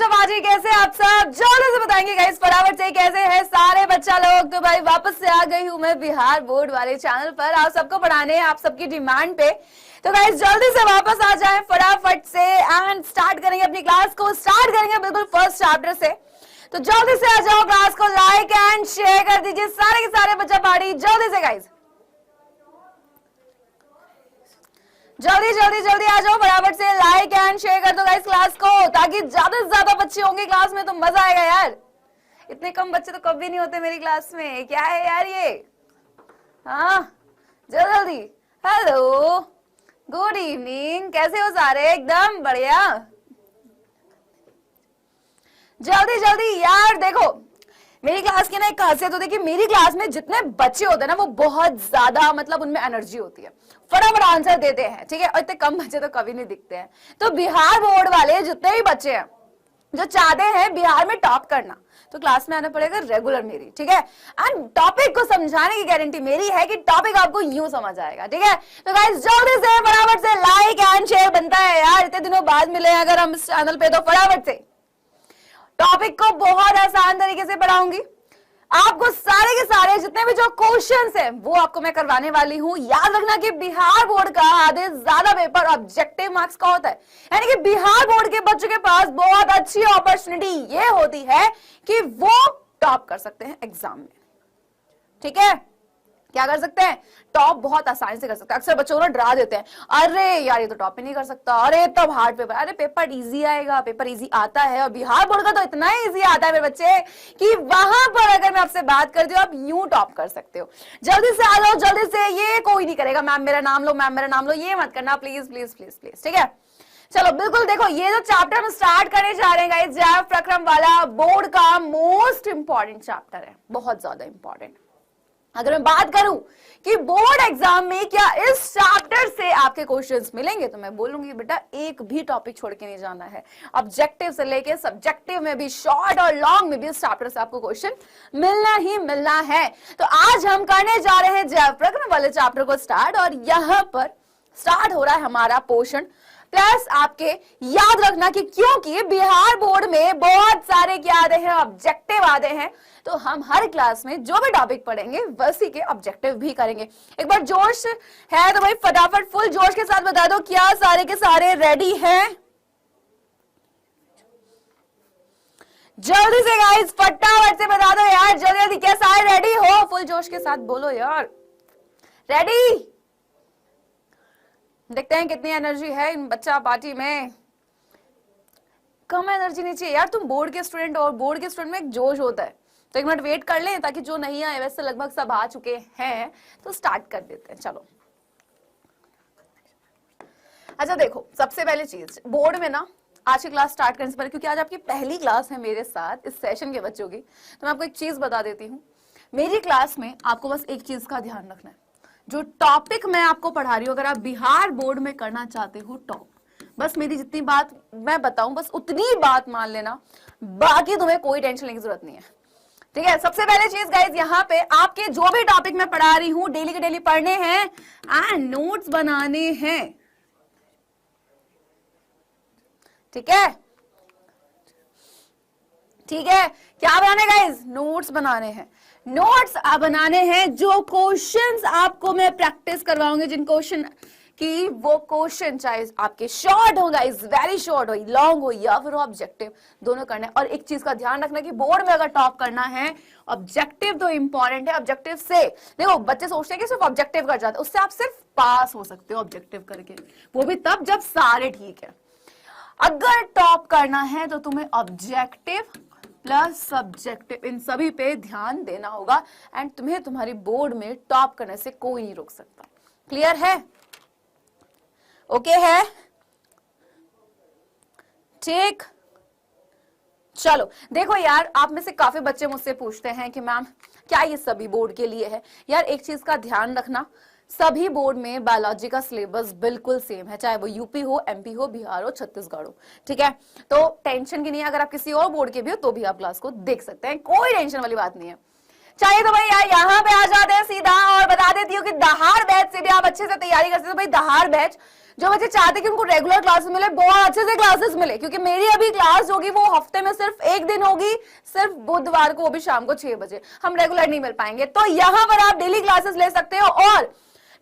बच्चा बाजी, कैसे आप सब? जल्दी से बताएंगे गाइस फटाफट से कैसे हैं सारे बच्चा लोग। तो भाई वापस से आ गई हूँ मैं बिहार बोर्ड वाले चैनल पर आप सबको पढ़ाने, आप सबकी डिमांड पे। तो गाइस जल्दी से वापस आ जाएं फटाफट से एंड स्टार्ट करेंगे अपनी क्लास को। स्टार्ट करेंगे बिल्कुल फर्स्ट चैप्टर से। तो जल्दी से आ जाओ, क्लास को लाइक एंड शेयर कर दीजिए सारे के सारे बच्चा पार्टी। जल्दी से गाइस, जल्दी जल्दी जल्दी आ जाओ, फटाफट से लाइक एंड शेयर कर दो गाइस क्लास को, ताकि ज्यादा से ज्यादा बच्चे होंगे क्लास में तो मजा आएगा यार। इतने कम बच्चे तो कभी नहीं होते मेरी क्लास में, क्या है यार ये। हाँ जल्दी। हेलो, गुड इवनिंग, कैसे हो सारे? एकदम बढ़िया। जल्दी जल्दी यार, देखो मेरी क्लास की ना एक खासियत होती है कि मेरी क्लास में जितने बच्चे होते हैं ना वो बहुत ज्यादा, मतलब उनमें एनर्जी होती है, फटाफट आंसर देते हैं, ठीक है। और इतने कम बच्चे तो कभी नहीं दिखते हैं। तो बिहार बोर्ड वाले जितने भी बच्चे हैं जो चाहते हैं बिहार में टॉप करना, तो क्लास में आना पड़ेगा रेगुलर मेरी, ठीक है। एंड टॉपिक को समझाने की गारंटी मेरी है कि टॉपिक आपको यूं समझ आएगा, ठीक है। तो गाइस जल्दी से फटाफट से लाइक एंड शेयर बनता है यार, इतने दिनों बाद मिले अगर हम इस चैनल पे, तो फटाफट से टॉपिक को बहुत आसान तरीके से पढ़ाऊंगी आपको। सारे के सारे जितने भी जो क्वेश्चंस हैं वो आपको मैं करवाने वाली हूं। याद रखना कि बिहार बोर्ड का आधे ज्यादा पेपर ऑब्जेक्टिव मार्क्स का होता है, यानी कि बिहार बोर्ड के बच्चों के पास बहुत अच्छी अपॉर्चुनिटी ये होती है कि वो टॉप कर सकते हैं एग्जाम में, ठीक है। क्या कर सकते हैं? टॉप बहुत आसानी से कर सकते हैं। अक्सर बच्चों को डरा देते हैं, अरे यार ये तो टॉप ही नहीं कर सकता, अरे तब हार्ड पेपर, अरे पेपर इजी आएगा, पेपर इजी आता है। और बिहार बोर्ड का तो इतना इजी आता है मेरे बच्चे कि वहां पर अगर मैं आपसे बात करती हूँ आप यूं टॉप कर सकते हो। जल्दी से आ जाओ, जल्दी से। ये कोई नहीं करेगा मैम मेरा नाम लो, मैम मेरा नाम लो, ये मत करना प्लीज प्लीज प्लीज प्लीज, ठीक है। चलो बिल्कुल, देखो ये जो चैप्टर हम स्टार्ट करने जा रहे हैं गाइस, जैव प्रक्रम वाला बोर्ड का मोस्ट इंपॉर्टेंट चैप्टर है, बहुत ज्यादा इंपॉर्टेंट। अगर मैं बात करूं कि बोर्ड एग्जाम में क्या इस चैप्टर से आपके क्वेश्चंस मिलेंगे, तो मैं बोलूंगी बेटा एक भी टॉपिक छोड़ के नहीं जाना है। ऑब्जेक्टिव से लेके सब्जेक्टिव में भी, शॉर्ट और लॉन्ग में भी इस चैप्टर से आपको क्वेश्चन मिलना ही मिलना है। तो आज हम करने जा रहे हैं जैव प्रक्रम वाले चैप्टर को स्टार्ट, और यहां पर स्टार्ट हो रहा है हमारा पोर्शन। प्लस आपके याद रखना कि क्योंकि बिहार बोर्ड में बहुत सारे क्या आते हैं, ऑब्जेक्टिव आते हैं, तो हम हर क्लास में जो भी टॉपिक पढ़ेंगे वैसी के ऑब्जेक्टिव भी करेंगे। एक बार जोश है तो भाई फटाफट फुल जोश के साथ बता दो, क्या सारे के सारे रेडी हैं? जल्दी से गाइस फटाफट से बता दो यार, जल्दी जल्दी। क्या सारे रेडी हो? फुल जोश के साथ बोलो यार, रेडी। देखते हैं कितनी एनर्जी है इन बच्चा पार्टी में। कम एनर्जी नहीं चाहिए यार, तुम बोर्ड के स्टूडेंट और बोर्ड के स्टूडेंट में एक जोश होता है। तो एक मिनट वेट कर लें, ताकि जो नहीं आए, वैसे लगभग सब आ चुके हैं, तो स्टार्ट कर देते हैं। चलो अच्छा देखो, सबसे पहले चीज बोर्ड में ना आज की क्लास स्टार्ट करने से पहले, क्योंकि आज आपकी पहली क्लास है मेरे साथ इस सेशन के बच्चों की, तो मैं आपको एक चीज बता देती हूँ। मेरी क्लास में आपको बस एक चीज का ध्यान रखना है, जो टॉपिक मैं आपको पढ़ा रही हूँ, अगर आप बिहार बोर्ड में करना चाहते हो टॉप, बस मेरी जितनी बात मैं बताऊं बस उतनी बात मान लेना, बाकी तुम्हें कोई टेंशन लेने की जरूरत नहीं है, ठीक है। सबसे पहले चीज गाइस, यहाँ पे आपके जो भी टॉपिक मैं पढ़ा रही हूँ डेली के डेली पढ़ने हैं एंड नोट्स बनाने हैं, ठीक है। ठीक है, क्या बनाने गाइस? नोट्स बनाने हैं। नोट्स बनाने हैं, जो क्वेश्चंस आपको मैं प्रैक्टिस करवाऊंगी, जिन क्वेश्चन कि वो क्वेश्चन चाहे आपके शॉर्ट हो गाइस, वेरी शॉर्ट हो, लॉन्ग हो, या फिर ऑब्जेक्टिव, दोनों करना है। और एक चीज का ध्यान रखना कि बोर्ड में अगर टॉप करना है, ऑब्जेक्टिव तो इंपॉर्टेंट है। ऑब्जेक्टिव से देखो, बच्चे सोचते हैं कि सिर्फ ऑब्जेक्टिव कर जाते हैं, उससे आप सिर्फ पास हो सकते हो ऑब्जेक्टिव करके, वो भी तब जब सारे ठीक है। अगर टॉप करना है तो तुम्हें ऑब्जेक्टिव प्लस सब्जेक्टिव इन सभी पे ध्यान देना होगा, एंड तुम्हें तुम्हारी बोर्ड में टॉप करने से कोई नहीं रोक सकता। क्लियर है? ओके है? ठीक। चलो देखो यार, आप में से काफी बच्चे मुझसे पूछते हैं कि मैम क्या ये सभी बोर्ड के लिए है? यार एक चीज का ध्यान रखना, सभी बोर्ड में बायोलॉजी का सिलेबस बिल्कुल सेम है, चाहे वो यूपी हो, एमपी हो, बिहार हो, छत्तीसगढ़ हो, ठीक है। तो टेंशन की नहीं है, अगर आप किसी और बोर्ड के भी हो तो भी आप क्लास को देख सकते हैं, कोई टेंशन वाली बात नहीं है। चाहिए तो भाई यार यहाँ पे आ जाते हैं सीधा, और बता देती हूँ कि दहाड़ बैच से भी आप अच्छे से तैयारी कर सकते हो। भाई दहाड़ बैच, जो बच्चे चाहते हैं कि उनको रेगुलर क्लासेस मिले, बहुत अच्छे से क्लासेस मिले, क्योंकि मेरी अभी क्लास होगी वो हफ्ते में सिर्फ एक दिन होगी, सिर्फ बुधवार को, वो भी शाम को 6 बजे। हम रेगुलर नहीं मिल पाएंगे, तो यहाँ पर आप डेली क्लासेस ले सकते हो। और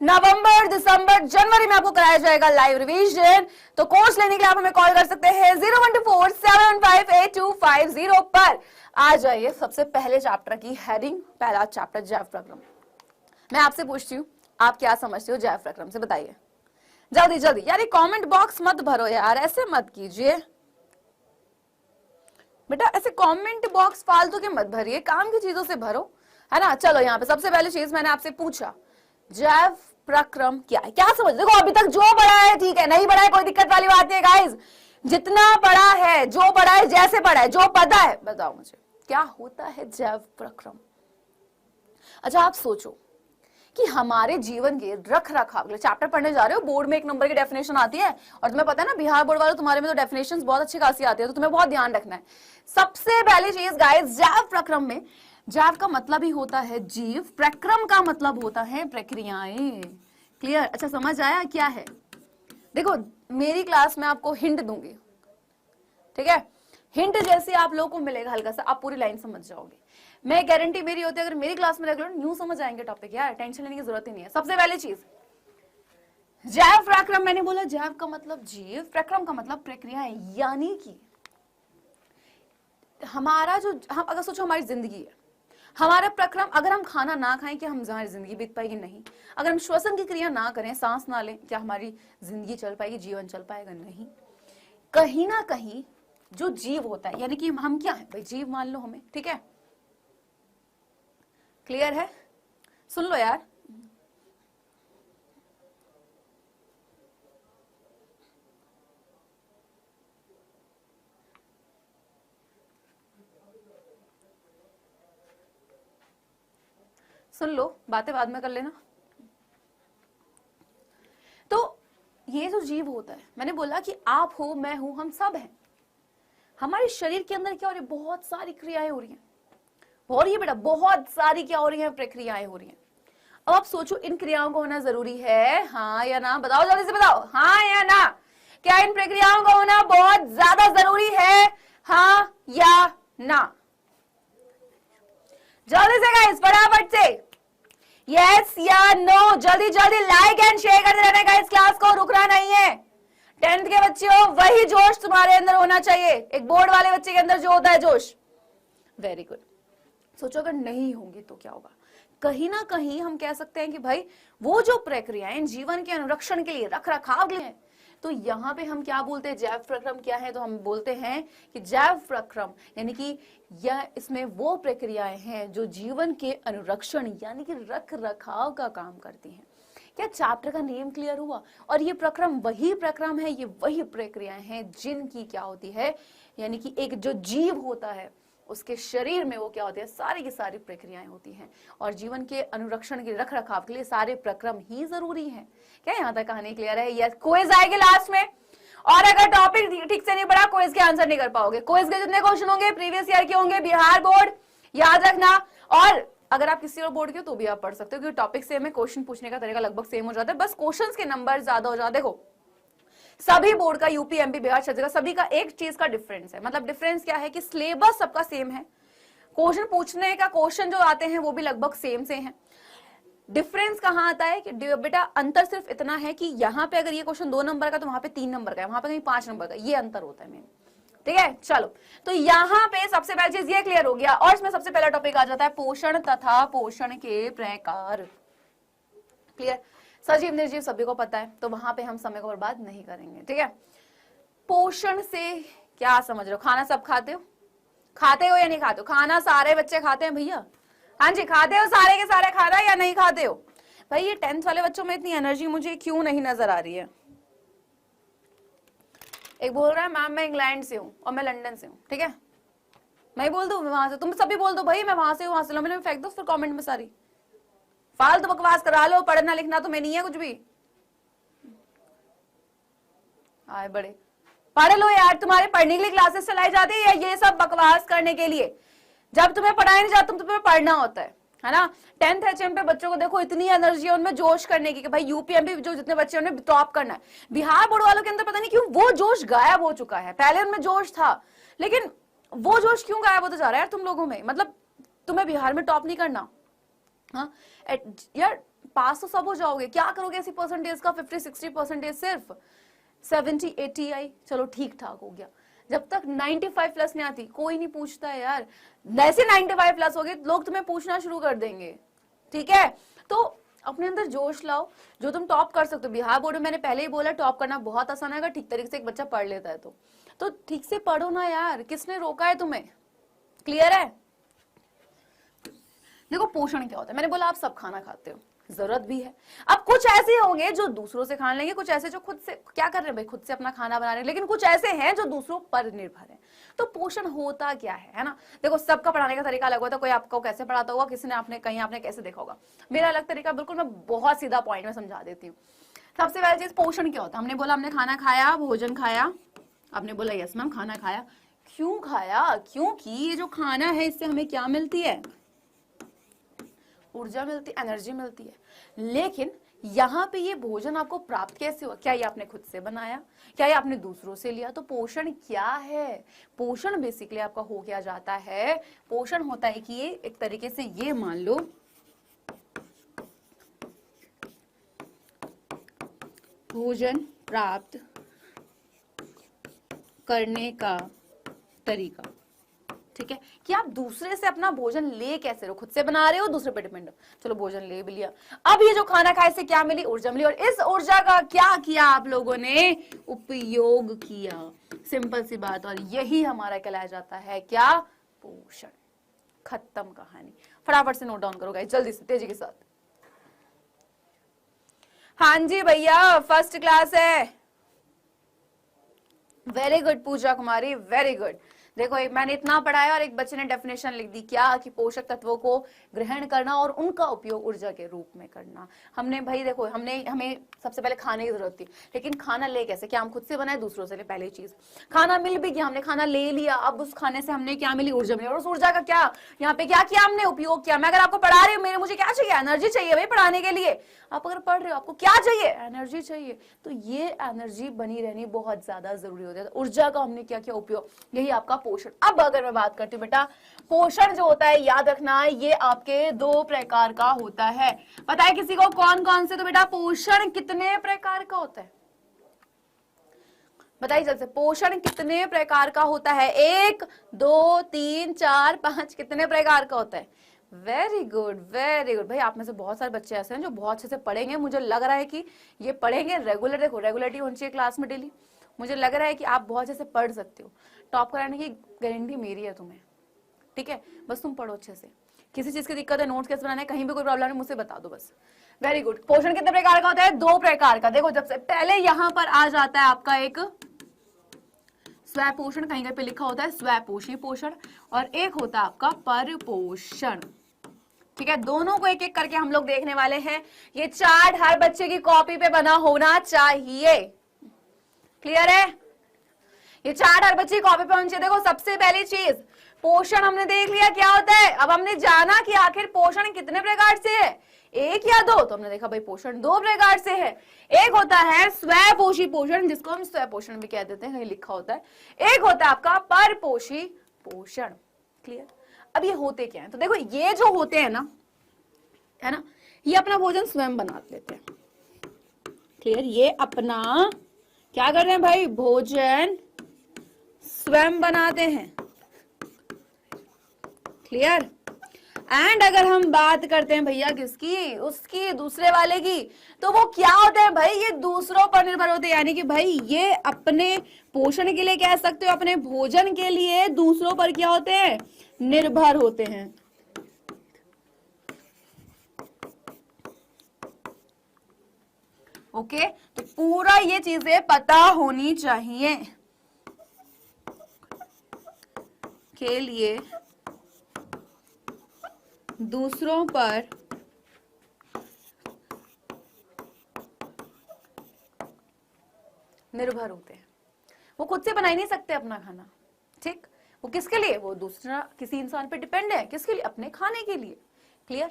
नवंबर, दिसंबर, जनवरी में आपको कराया जाएगा लाइव रिवीजन। तो कोर्स लेने के लिए आप हमें कॉल कर सकते हैं 0124715850 पर। आ जाइए सबसे पहले चैप्टर की हेडिंग, पहला चैप्टर जैव प्रक्रम। मैं आपसे पूछती हूँ, आप क्या समझते हो जैव प्रक्रम से, बताइए जल्दी जल्दी। यार ये कमेंट बॉक्स मत भरो यार, ऐसे मत कीजिए बेटा, ऐसे कमेंट बॉक्स फालतू के मत भरिए, काम की चीजों से भरो, है ना। चलो यहाँ पे सबसे पहली चीज मैंने आपसे पूछा, जैव प्रक्रम क्या है, क्या समझ। देखो अभी तक जो पढ़ा है ठीक है, नहीं पढ़ा है कोई दिक्कत वाली बात नहीं है गाइस। जितना पढ़ा है, जो पढ़ा है, जैसे पढ़ा है, जो पता है, बताओ मुझे क्या होता है जैव प्रक्रम। अच्छा आप सोचो कि हमारे जीवन के रख रखाव, चैप्टर पढ़ने जा रहे हो, बोर्ड में 1 नंबर की डेफिनेशन आती है, और तुम्हें पता है ना बिहार बोर्ड वालों तुम्हारे में तो डेफिनेशंस बहुत अच्छी खासी आती है, तो तुम्हें बहुत ध्यान रखना है। सबसे पहली चीज गाइस, जैव प्रक्रम में जैव का मतलब ही होता है जीव, प्रक्रम का मतलब होता है प्रक्रियाएं। क्लियर? अच्छा समझ आया क्या है। देखो मेरी क्लास में आपको हिंट दूंगी, ठीक है, हिंट जैसे आप लोगों को मिलेगा हल्का सा, आप पूरी लाइन समझ जाओगे। मैं गारंटी मेरी होती है, अगर मेरी क्लास में रेगुलर न्यू समझ आएंगे टॉपिक, यार टेंशन लेने की जरूरत ही नहीं है। सबसे पहली चीज जैव प्रक्रम, मैंने बोला जैव का मतलब जीव, प्रक्रम का मतलब प्रक्रियाएं, यानी कि हमारा जो, हम अगर सोचो हमारी जिंदगी है, हमारा प्रक्रम, अगर हम खाना ना खाएं क्या हमारी जिंदगी बीत पाएगी? नहीं। अगर हम श्वसन की क्रिया ना करें, सांस ना लें, क्या हमारी जिंदगी चल पाएगी, जीवन चल पाएगा? नहीं। कहीं ना कहीं जो जीव होता है, यानी कि हम क्या है भाई, जीव मान लो हमें, ठीक है, क्लियर है? सुन लो यार, सुन लो, बातें बाद में कर लेना। तो ये जो जीव होता है, मैंने बोला कि आप हो, मैं हूं, हम सब हैं। हमारे शरीर के अंदर क्या हो रही है, बहुत सारी क्रियाएं हो रही हैं, हो रही है बेटा, बहुत सारी क्या हो रही है, प्रक्रियाएं हो रही हैं। अब आप सोचो इन क्रियाओं को होना जरूरी है, हाँ या ना? बताओ जल्दी से बताओ, हाँ या ना? क्या इन प्रक्रियाओं का होना बहुत ज्यादा जरूरी है, हाँ या ना? जल्दी से गाइस, फटाफट से यस या नो, जल्दी जल्दी लाइक एंड शेयर करते रहना गाइस, क्लास को रुकना नहीं है। 10th के बच्चे हो, वही जोश तुम्हारे अंदर होना चाहिए, एक बोर्ड वाले बच्चे के अंदर जो होता है जोश। Very good. सोचो अगर नहीं होंगी तो क्या होगा? कहीं ना कहीं हम कह सकते हैं कि भाई वो जो प्रक्रियाएं जीवन के अनुरक्षण के लिए, रख रखाव के लिए, तो यहाँ पे हम क्या बोलते हैं, जैव प्रक्रम क्या है? तो हम बोलते हैं कि जैव प्रक्रम यानी कि यह, इसमें वो प्रक्रियाएं हैं जो जीवन के अनुरक्षण यानी कि रख रखाव का काम करती हैं। क्या चैप्टर का नेम क्लियर हुआ? और ये प्रक्रम वही प्रक्रम है, ये वही प्रक्रियाएं हैं जिनकी क्या होती है, यानी कि एक जो जीव होता है उसके शरीर में वो क्या होती है, सारी की सारी प्रक्रियाएं होती हैं, और जीवन के अनुरक्षण के रख रखाव के लिए सारे प्रक्रम ही जरूरी हैं। क्या यहाँ तक कहानी क्लियर है? यस, क्विज आएगी लास्ट में, और अगर टॉपिक ठीक से नहीं पढ़ा, क्विज के आंसर नहीं कर पाओगे। क्विज के जितने क्वेश्चन होंगे प्रीवियस ईयर के होंगे, बिहार बोर्ड, याद रखना। और अगर आप किसी और बोर्ड के हो तो भी आप पढ़ सकते हो, क्योंकि टॉपिक सेम है, क्वेश्चन पूछने का तरीका लगभग सेम हो जाता है, बस क्वेश्चंस के नंबर ज्यादा हो जाते। देखो सभी बोर्ड का, यूपी, एमपी, बिहार, छत्तीसगढ़, सभी का एक चीज का डिफरेंस है। मतलब डिफरेंस क्या है कि सिलेबस सबका सेम है, क्वेश्चन पूछने का क्वेश्चन जो आते हैं वो भी लगभग सेम से हैं। डिफरेंस कहाँ आता है कि बेटा अंतर सिर्फ इतना है कि यहाँ पे अगर ये क्वेश्चन 2 नंबर का तो वहां पे 3 नंबर का है, वहां पे कहीं 5 नंबर का, ये अंतर होता है मेन। ठीक है, चलो तो यहाँ पे सबसे पहली चीज ये क्लियर हो गया, और इसमें सबसे पहला टॉपिक आ जाता है पोषण तथा पोषण के प्रकार। क्लियर? सजीव निर्जीव सभी को पता है, तो वहां पे हम समय को बर्बाद नहीं करेंगे। ठीक है, पोषण से क्या समझ रहे हो? खाना सब खाते हो? खाते हो या नहीं खाते हो? खाना सारे बच्चे खाते हैं भैया? हाँ जी, खाते हो सारे के सारे खाना या नहीं खाते हो? भाई ये 10th वाले बच्चों में इतनी एनर्जी मुझे क्यों नहीं नजर आ रही है? एक बोल रहा है मैम मैं इंग्लैंड से हूँ और मैं लंदन से हूँ। ठीक है, मैं बोल दूं वहां से, तुम सभी बोल दो भाई मैं वहां से हूँ, वहां से मैंने फेंक दो फिर कमेंट में सारी फालतू बकवास करा लो, पढ़ना लिखना तो मैं नहीं है कुछ भी। आए बड़े पढ़ लो यार, तुम्हारे पढ़ने के लिए क्लासेस चलाई जाती है या ये सब बकवास करने के लिए? जब तुम्हें पढ़ाया नहीं जाता तुम्हें पढ़ना होता है। है ना। 10th HM पे बच्चों को देखो इतनी एनर्जी है उनमें जोश करने की कि भाई यूपीएमपी जो जितने बच्चे हैं उन्हें टॉप करना है। बिहार बोर्ड वालों के अंदर पता नहीं क्यों वो जोश गायब हो चुका है। पहले उनमें जोश था, लेकिन वो जोश क्यों गायब होता जा रहा है यार तुम लोगों में। मतलब तुम्हें बिहार में टॉप नहीं करना, हाँ यार पास तो सब हो जाओगे, क्या करोगे ऐसी परसेंटेज का 50-60% सिर्फ 70-80 आई, चलो ठीक ठाक हो गया। जब तक 95 प्लस नहीं आती कोई नहीं पूछता है यार। जैसे 95 प्लस हो गए लोग तुम्हें पूछना शुरू कर देंगे, ठीक है। तो अपने अंदर जोश लाओ, जो तुम टॉप कर सकते हो। बिहार बोर्ड में मैंने पहले ही बोला टॉप करना बहुत आसान है अगर ठीक तरीके से एक बच्चा पढ़ लेता है तो ठीक से पढ़ो ना यार, किसने रोका है तुम्हें। क्लियर है। देखो पोषण क्या होता है, मैंने बोला आप सब खाना खाते हो, जरूरत भी है। अब कुछ ऐसे होंगे जो दूसरों से खाने लेंगे, कुछ ऐसे जो खुद से क्या कर रहे हैं भाई, खुद से अपना खाना बना रहे हैं, लेकिन कुछ ऐसे हैं जो दूसरों पर निर्भर है। तो पोषण होता क्या है ना। देखो सबका पढ़ाने का तरीका अलग होता है, कोई आपको कैसे पढ़ाता होगा, किसी ने आपने कहीं आपने कैसे देखा होगा, मेरा अलग तरीका। बिल्कुल मैं बहुत सीधा पॉइंट में समझा देती हूँ। सबसे पहली चीज पोषण क्या होता है। हमने बोला हमने खाना खाया, भोजन खाया, आपने बोला यस मैम खाना खाया। क्यों खाया, क्योंकि ये जो खाना है इससे हमें क्या मिलती है, ऊर्जा मिलती है, एनर्जी मिलती है। लेकिन यहाँ पे ये भोजन आपको प्राप्त कैसे हुआ, क्या ये आपने खुद से बनाया, क्या ये आपने दूसरों से लिया। तो पोषण क्या है, पोषण बेसिकली आपका हो क्या जाता है, पोषण होता है कि ये एक तरीके से ये मान लो भोजन प्राप्त करने का तरीका, ठीक है, कि आप दूसरे से अपना भोजन ले कैसे रहो, खुद से बना रहे हो दूसरे पे डिपेंड हो, चलो भोजन ले भी लिया। अब ये जो खाना खाए से क्या मिली, ऊर्जा मिली, और इस ऊर्जा का क्या किया आप लोगों ने, उपयोग किया। सिंपल सी बात, और यही हमारा कहलाया जाता है क्या, पोषण। खत्म कहानी। फटाफट से नोट डाउन करो गाइस, जल्दी से तेजी के साथ। हाँ जी भैया फर्स्ट क्लास है, वेरी गुड पूजा कुमारी, वेरी गुड। देखो मैंने इतना पढ़ाया और एक बच्चे ने डेफिनेशन लिख दी क्या, कि पोषक तत्वों को ग्रहण करना और उनका उपयोग ऊर्जा के रूप में करना। हमने भाई देखो हमें सबसे पहले खाने की जरूरत थी, लेकिन खाना ले कैसे, क्या हम खुद से बनाए दूसरों से ले, पहली चीज। खाना मिल भी गया, हमने खाना ले लिया, अब उस खाने से हमने क्या मिली, ऊर्जा मिली, और उस ऊर्जा का क्या यहाँ पे क्या किया हमने, उपयोग किया। मैं अगर आपको पढ़ा रही हूँ, मुझे क्या चाहिए, एनर्जी चाहिए भाई पढ़ाने के लिए। आप अगर पढ़ रहे हो आपको क्या चाहिए, एनर्जी चाहिए। तो ये एनर्जी बनी रहनी बहुत ज्यादा जरूरी होती है। तो ऊर्जा का हमने क्या किया, उपयोग, यही आपका पोषण। अब अगर मैं बात करती हूँ बेटा, पोषण जो होता है याद रखना ये आपके 2 प्रकार का होता है। पता है किसी को कौन कौन से, तो बेटा पोषण कितने प्रकार का होता है, बताइए जल्दी से, पोषण कितने प्रकार का होता है, 1 2 3 4 5 कितने प्रकार का होता है। वेरी गुड वेरी गुड भाई, आप में से बहुत सारे बच्चे ऐसे हैं जो बहुत अच्छे से पढ़ेंगे। मुझे लग रहा है कि ये पढ़ेंगे रेगुलर, देखो रेगुलरिटी होनी चाहिए क्लास में डेली। मुझे लग रहा है कि आप बहुत अच्छे से पढ़ सकते हो, टॉप कराने की गारंटी मेरी है तुम्हें, ठीक है। बस तुम पढ़ो अच्छे से, किसी चीज की दिक्कत है, नोट्स कैसे बनाने, कहीं भी कोई प्रॉब्लम है मुझसे बता दो बस। Very good. पोषण कितने प्रकार का होता है, 2 प्रकार का। देखो जब से पहले यहां पर आ जाता है आपका एक स्वयं पोषण, कहीं कहीं पे लिखा होता है स्वयंपोषी पोषण, और एक होता है आपका परपोषण, ठीक है। दोनों को एक एक करके हम लोग देखने वाले हैं। ये चार्ट हर बच्चे की कॉपी पे बना होना चाहिए, क्लियर है। ये चार्ट हर बच्चे की कॉपी पे होना चाहिए। देखो सबसे पहली चीज पोषण हमने देख लिया क्या होता है। अब हमने जाना कि आखिर पोषण कितने प्रकार से है, 1 या 2, तो हमने देखा भाई पोषण 2 प्रकार से है। एक होता है स्वयंपोषी पोषण, जिसको हम स्वयंपोषण भी कह देते हैं, कहीं लिखा होता है। एक होता है आपका परपोषी पोषण, क्लियर। अब ये होते क्या है, तो देखो ये जो होते हैं ना, है ना, ये अपना भोजन स्वयं बना लेते हैं, क्लियर। ये अपना क्या कर रहे हैं भाई, भोजन स्वयं बनाते हैं, क्लियर। एंड अगर हम बात करते हैं भैया किसकी, उसकी, दूसरे वाले की, तो वो क्या होता है भाई, ये दूसरों पर निर्भर होते हैं। यानी कि भाई ये अपने पोषण के लिए कह सकते हो, अपने भोजन के लिए दूसरों पर क्या होते हैं, निर्भर होते हैं। ओके, तो पूरा ये चीजें पता होनी चाहिए के लिए दूसरों पर निर्भर होते हैं। वो खुद से बना ही नहीं सकते अपना खाना, ठीक। वो किसके लिए, वो दूसरा किसी इंसान पे डिपेंड है, किसके लिए, अपने खाने के लिए, क्लियर?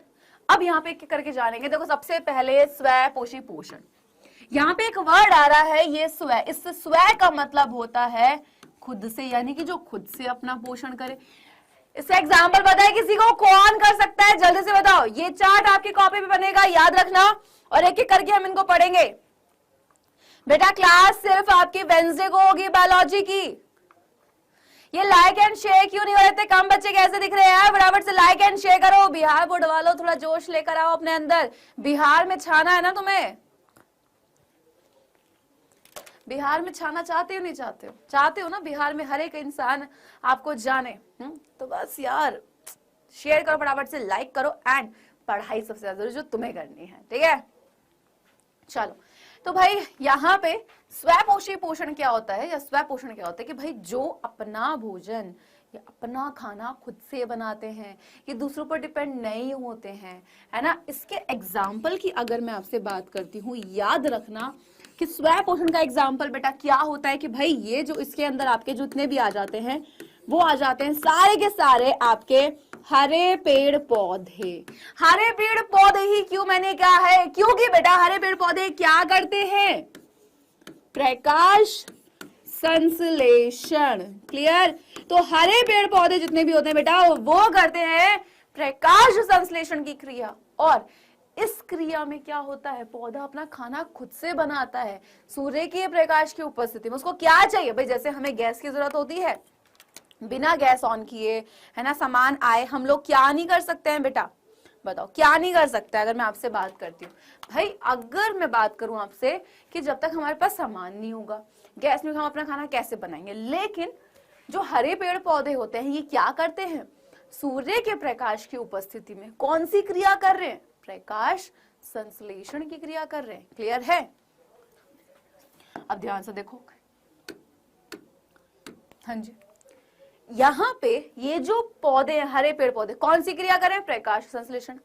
अब यहाँ पे एक करके जानेंगे। देखो सबसे पहले स्वय पोषी पोषण, यहाँ पे एक वर्ड आ रहा है ये स्वय। इस स्वय का मतलब होता है खुद से, यानी कि जो खुद से अपना पोषण करे। इसका एग्जाम्पल पता है किसी को? कौन कर सकता है जल्दी से बताओ। ये चार्ट आपकी कॉपी पे बनेगा, याद रखना, और एक एक करके हम इनको पढ़ेंगे। बेटा क्लास सिर्फ आपकी वेंसडे को होगी बायोलॉजी की। ये लाइक एंड शेयर क्यों नहीं हो रहे थे? कम बच्चे कैसे दिख रहे हैं? फटाफट से लाइक एंड शेयर करो। बिहार बोर्ड वालों थोड़ा जोश लेकर आओ अपने अंदर। बिहार में छाना है ना तुम्हें? बिहार में छाना चाहते हो नहीं चाहते हो? चाहते हो ना बिहार में हर एक इंसान आपको जाने। तो बस यार शेयर करो, फटाफट से लाइक करो, एंड पढ़ाई सबसे ज्यादा जरूरी जो तुम्हें करनी है, ठीक है? चलो, तो भाई यहाँ पे स्वपोषी पोषण क्या होता है, या स्वय पोषण क्या होता है कि भाई जो अपना भोजन या अपना खाना खुद से बनाते हैं, ये दूसरों पर डिपेंड नहीं होते हैं, है ना। इसके एग्जाम्पल की अगर मैं आपसे बात करती हूँ, याद रखना कि स्वय पोषण का एग्जाम्पल बेटा क्या होता है कि भाई ये जो इसके अंदर आपके जितने भी आ जाते हैं, वो आ जाते हैं सारे के सारे आपके हरे पेड़ पौधे। हरे पेड़ पौधे ही क्यों मैंने कहा है? क्योंकि बेटा हरे पेड़ पौधे क्या करते हैं? प्रकाश संश्लेषण। क्लियर? तो हरे पेड़ पौधे जितने भी होते हैं बेटा वो करते हैं प्रकाश संश्लेषण की क्रिया। और इस क्रिया में क्या होता है? पौधा अपना खाना खुद से बनाता है सूर्य के प्रकाश की उपस्थिति में। उसको क्या चाहिए भाई? जैसे हमें गैस की जरूरत होती है, बिना गैस ऑन किए, है ना, सामान आए, हम लोग क्या नहीं कर सकते हैं बेटा? बताओ क्या नहीं कर सकता है? अगर मैं आपसे बात करती हूँ भाई, अगर मैं बात करूं आपसे कि जब तक हमारे पास सामान नहीं होगा गैस में, हम अपना खाना कैसे बनाएंगे? लेकिन जो हरे पेड़ पौधे होते हैं ये क्या करते हैं? सूर्य के प्रकाश की उपस्थिति में कौन सी क्रिया कर रहे हैं? प्रकाश संश्लेषण की क्रिया कर रहे हैं। क्लियर है? अब ध्यान से देखो, हाँ जी, यहाँ पे ये जो पौधे हैं, हरे पेड़ पौधे, कौन सी क्रिया कर रहे हैं? प्रकाश संश्लेषण।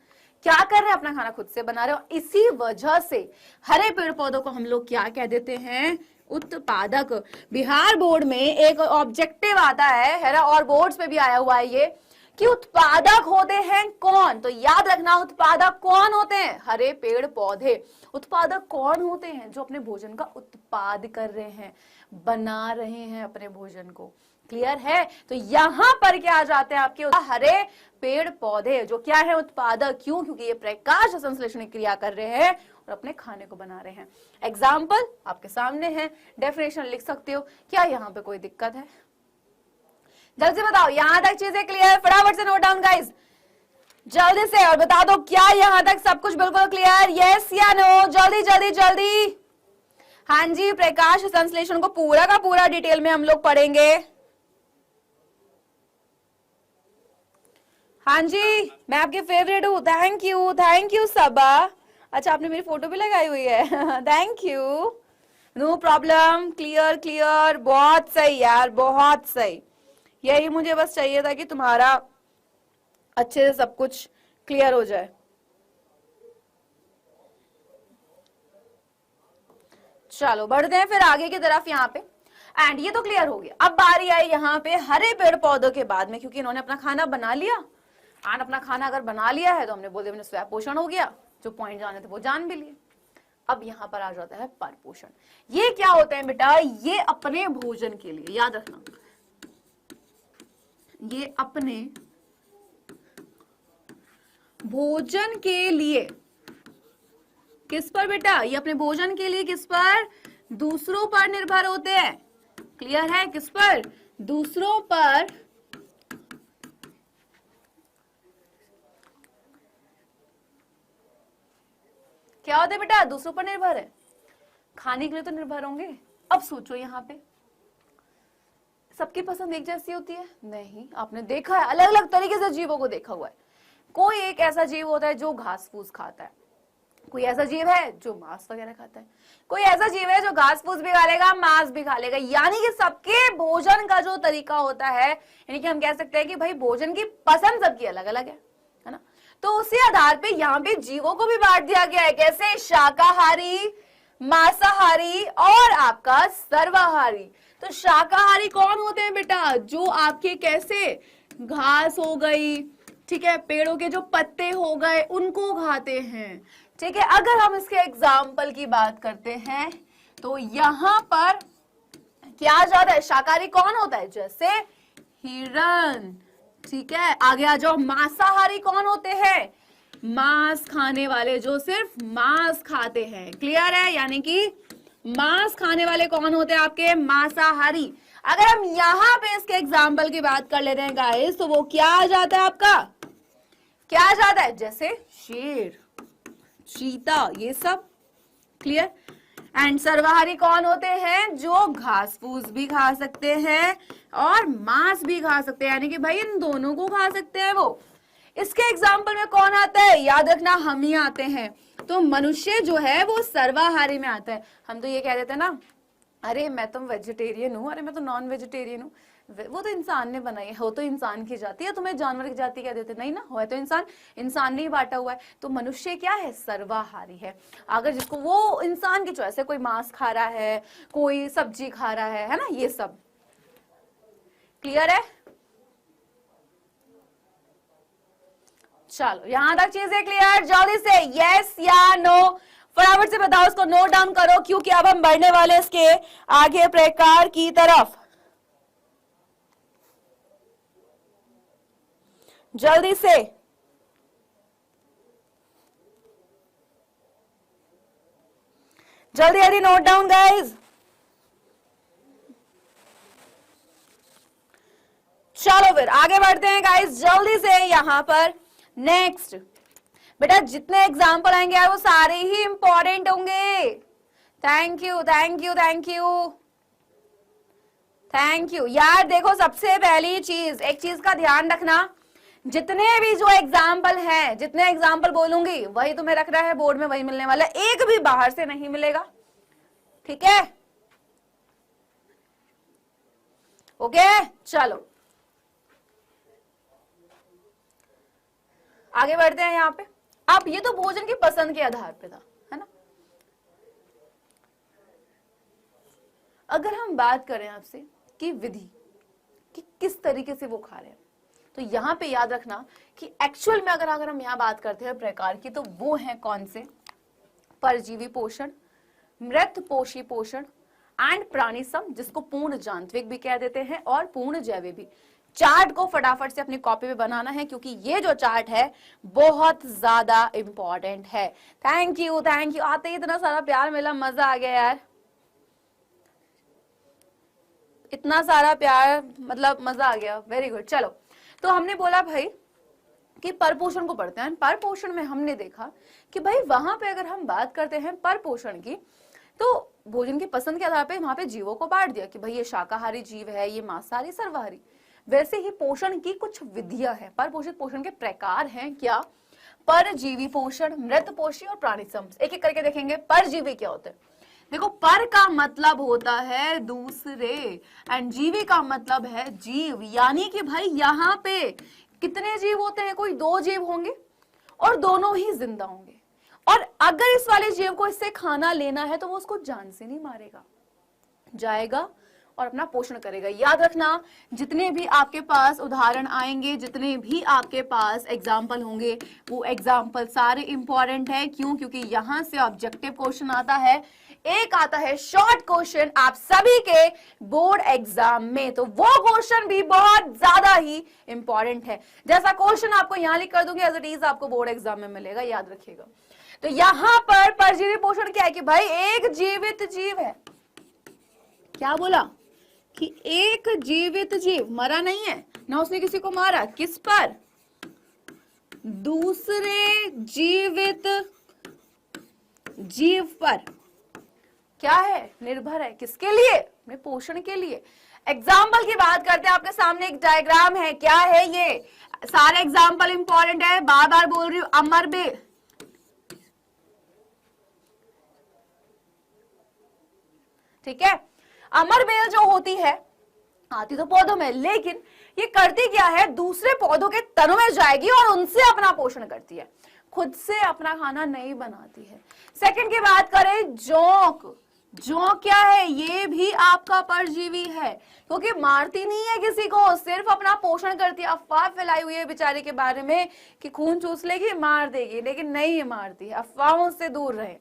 क्या कर रहे हैं? अपना खाना खुद से बना रहे हो। इसी वजह से हरे पेड़ पौधों को हम लोग क्या कह देते हैं? उत्पादक। बिहार बोर्ड में एक ऑब्जेक्टिव आता है ना, और बोर्ड्स पे भी आया हुआ है ये, कि उत्पादक होते हैं कौन? तो याद रखना, उत्पादक कौन होते हैं? हरे पेड़ पौधे। उत्पादक कौन होते हैं? जो अपने भोजन का उत्पाद कर रहे हैं, बना रहे हैं अपने भोजन को। क्लियर है? तो यहां पर क्या आ जाते हैं आपके हरे पेड़ पौधे, जो क्या है? उत्पादक। क्यों? क्योंकि ये प्रकाश संश्लेषण की क्रिया कर रहे हैं और अपने खाने को बना रहे हैं। एग्जाम्पल आपके सामने है, डेफिनेशन लिख सकते हो। क्या यहाँ पे कोई दिक्कत है? जल्दी से बताओ, यहां तक चीजें क्लियर? फटाफट से नोट डाउन गाइस, जल्दी से, और बता दो क्या यहां तक सब कुछ बिल्कुल क्लियर? यस या नो? जल्दी जल्दी जल्दी। हाँ जी, प्रकाश संश्लेषण को पूरा का पूरा डिटेल में हम लोग पढ़ेंगे। हाँ जी, मैं आपकी फेवरेट हूँ। Thank you Saba. अच्छा, आपने मेरी फोटो भी लगाई हुई है। Thank you, no problem. Clear clear, बहुत सही यार, बहुत सही। यही मुझे बस चाहिए था कि तुम्हारा अच्छे से सब कुछ क्लियर हो जाए। चलो बढ़ते हैं फिर आगे की तरफ। यहाँ पे एंड ये तो क्लियर हो गया। अब बारी आई यहाँ पे हरे पेड़ पौधों के बाद में, क्योंकि इन्होंने अपना खाना बना लिया, एंड अपना खाना अगर बना लिया है तो हमने बोल दिया स्वय पोषण हो गया, जो पॉइंट जाने थे वो जान भी लिए। अब यहाँ पर आ जाता है पर पोषण। ये क्या होते हैं बेटा? ये अपने भोजन के लिए, याद रखना, ये अपने भोजन के लिए, किस पर बेटा? ये अपने भोजन के लिए किस पर? दूसरों पर निर्भर होते हैं। क्लियर है? किस पर? दूसरों पर क्या होता है बेटा? दूसरों पर निर्भर है, खाने के लिए तो निर्भर होंगे। अब सोचो, यहाँ पे सबकी पसंद एक जैसी होती है? नहीं, आपने देखा है, अलग अलग तरीके से जीवों को देखा हुआ है। कोई एक ऐसा जीव होता है जो घास फूस खाता है, कोई ऐसा जीव है जो मांस वगैरह खाता है, कोई ऐसा जीव है जो घास फूस भी खा लेगा, मांस भी खा लेगा। यानी कि सबके भोजन का जो तरीका होता है, यानी कि हम कह सकते हैं कि भाई भोजन की पसंद सबकी अलग अलग है ना। तो उसी आधार पे यहाँ पे जीवों को भी बांट दिया गया है। कैसे? शाकाहारी, मांसाहारी और आपका सर्वाहारी। तो शाकाहारी कौन होते हैं बेटा? जो आपके कैसे? घास हो गई, ठीक है, पेड़ों के जो पत्ते हो गए उनको खाते हैं। ठीक है, अगर हम इसके एग्जाम्पल की बात करते हैं तो यहां पर क्या आ जाता है, शाकाहारी कौन होता है, जैसे हिरण। ठीक है, आगे आ जाओ, मांसाहारी कौन होते हैं, मांस खाने वाले, जो सिर्फ मांस खाते हैं। क्लियर है, यानी कि मांस खाने वाले कौन होते हैं आपके, मांसाहारी। अगर हम यहां पे इसके एग्जाम्पल की बात कर ले रहे हैं गाइस, तो वो क्या आ जाता है आपका, क्या आ जाता है, जैसे शेर, चीता, ये सब। क्लियर। एंड सर्वाहारी कौन होते हैं, जो घास फूस भी खा सकते हैं और मांस भी खा सकते हैं, यानी कि भाई इन दोनों को खा सकते हैं वो। इसके एग्जाम्पल में कौन आता है, याद रखना हम ही आते हैं। तो मनुष्य जो है वो सर्वाहारी में आता है। हम तो ये कह देते हैं ना, अरे मैं तो वेजिटेरियन हूँ, अरे मैं तो नॉन वेजिटेरियन हूँ, वो तो इंसान ने बनाई है, हो तो इंसान की जाति है, तुम्हें जानवर की जाति कह देते, नहीं ना, हो तो इंसान ने ही बांटा हुआ है। तो मनुष्य क्या है, सर्वाहारी है। अगर जिसको वो इंसान की चॉइस है, कोई मांस खा रहा है, कोई सब्जी खा रहा है ना, ये सब। क्लियर है, चलो यहां तक चीजें क्लियर। जल्दी से यस या नो फटाफट से बताओ, उसको नोट डाउन करो, क्योंकि अब हम बढ़ने वाले इसके आगे प्रकार की तरफ। जल्दी से जल्दी जल्दी नोट डाउन गाइस। चलो फिर आगे बढ़ते हैं गाइस जल्दी से। यहां पर नेक्स्ट बेटा जितने एग्जाम्पल आएंगे यार वो सारे ही इंपॉर्टेंट होंगे। Thank you thank you thank you thank you. यार देखो सबसे पहली चीज, एक चीज का ध्यान रखना, जितने भी जो एग्जाम्पल हैं, जितने एग्जाम्पल बोलूंगी वही तुम्हें रख रहा है बोर्ड में, वही मिलने वाला, एक भी बाहर से नहीं मिलेगा। ठीक है, ओके चलो आगे बढ़ते हैं। यहाँ पे आप, ये तो भोजन की पसंद के आधार पे था, है ना। अगर हम बात करें आपसे कि विधि, कि किस तरीके से वो खा रहे हैं, तो यहाँ पे याद रखना कि एक्चुअल में अगर हम यहाँ बात करते हैं प्रकार की, तो वो है कौन से, परजीवी पोषण, मृत पोषी पोषण एंड प्राणी सम, जिसको पूर्ण जांत्विक भी कह देते हैं और पूर्ण जैविक भी। चार्ट को फटाफट से अपनी कॉपी पे बनाना है, क्योंकि ये जो चार्ट है बहुत ज्यादा इंपॉर्टेंट है। थैंक यू थैंक यू, आते ही इतना सारा प्यार मिला, मजा आ गया यार, इतना सारा प्यार, मतलब मजा आ गया, वेरी गुड। चलो तो हमने बोला भाई कि परपोषण को पढ़ते हैं। परपोषण में हमने देखा कि भाई वहां पे अगर हम बात करते हैं परपोषण की, तो भोजन की पसंद के आधार पे वहां पे जीवों को बांट दिया कि भाई ये शाकाहारी जीव है, ये मांसाहारी, सर्वाहारी। वैसे ही पोषण की कुछ विधियां हैं, परपोषित पोषण के प्रकार हैं क्या, परजीवी पोषण, मृत पोषी और प्राणी सम। एक एक करके देखेंगे। परजीवी क्या होते हैं, देखो पर का मतलब होता है दूसरे एंड जीवी का मतलब है जीव, यानी कि भाई यहाँ पे कितने जीव होते हैं, कोई दो जीव होंगे और दोनों ही जिंदा होंगे, और अगर इस वाले जीव को इससे खाना लेना है तो वो उसको जान से नहीं मारेगा, जाएगा और अपना पोषण करेगा। याद रखना जितने भी आपके पास उदाहरण आएंगे, जितने भी आपके पास एग्जाम्पल होंगे, वो एग्जाम्पल सारे इंपॉर्टेंट है। क्यों, क्योंकि यहां से ऑब्जेक्टिव क्वेश्चन आता है, एक आता है शॉर्ट क्वेश्चन आप सभी के बोर्ड एग्जाम में, तो वो क्वेश्चन भी बहुत ज्यादा ही इंपॉर्टेंट है। जैसा क्वेश्चन आपको यहां लिख कर दूंगी एज इट इज आपको बोर्ड एग्जाम में मिलेगा, याद रखिएगा। तो यहां पर परजीवी पोषण क्या है कि भाई एक जीवित जीव है, क्या बोला कि एक जीवित जीव, मरा नहीं है ना, उसने किसी को मारा, किस पर, दूसरे जीवित जीव पर क्या है, निर्भर है, किसके लिए, अपने पोषण के लिए। एग्जाम्पल की बात करते हैं, आपके सामने एक डायग्राम है, क्या है ये, सारे एग्जाम्पल इंपॉर्टेंट है, बार बार बोल रही हूं। अमर बेल, ठीक है, अमर बेल जो होती है आती तो पौधों में, लेकिन ये करती क्या है, दूसरे पौधों के तनों में जाएगी और उनसे अपना पोषण करती है, खुद से अपना खाना नहीं बनाती है। सेकंड की बात करें जोंक, जो क्या है, ये भी आपका परजीवी है, क्योंकि मारती नहीं है किसी को, सिर्फ अपना पोषण करती है। अफवाह फैलाई हुई है बेचारे के बारे में कि खून चूस लेगी मार देगी, लेकिन नहीं मारती है। अफवाहों से दूर रहे,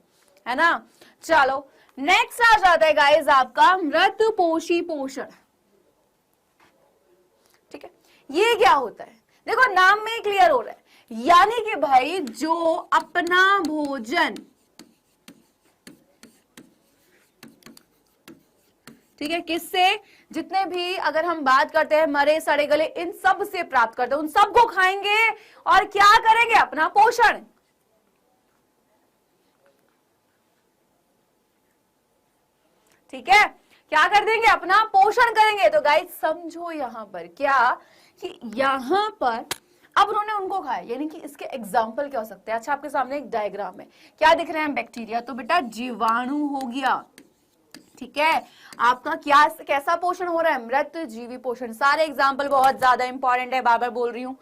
है ना। चलो नेक्स्ट आ जाता है गाइस आपका मृत पोषी पोषण। ठीक है, ये क्या होता है, देखो नाम में क्लियर हो रहा है, यानी कि भाई जो अपना भोजन, ठीक है, किससे, जितने भी अगर हम बात करते हैं मरे सड़े गले, इन सब से प्राप्त करते हैं, उन सबको खाएंगे और क्या करेंगे, अपना पोषण। ठीक है, क्या कर देंगे, अपना पोषण करेंगे। तो गाइस समझो यहां पर क्या, कि यहां पर अब उन्होंने उनको खाया, यानी कि इसके एग्जाम्पल क्या हो सकते हैं। अच्छा, आपके सामने एक डायग्राम है, क्या दिख रहे हैं, बैक्टीरिया, तो बेटा जीवाणु हो गया। ठीक है, आपका क्या कैसा पोषण हो रहा है, मृत जीवी पोषण। सारे एग्जाम्पल बहुत ज्यादा इंपॉर्टेंट है, बार बार बोल रही हूं।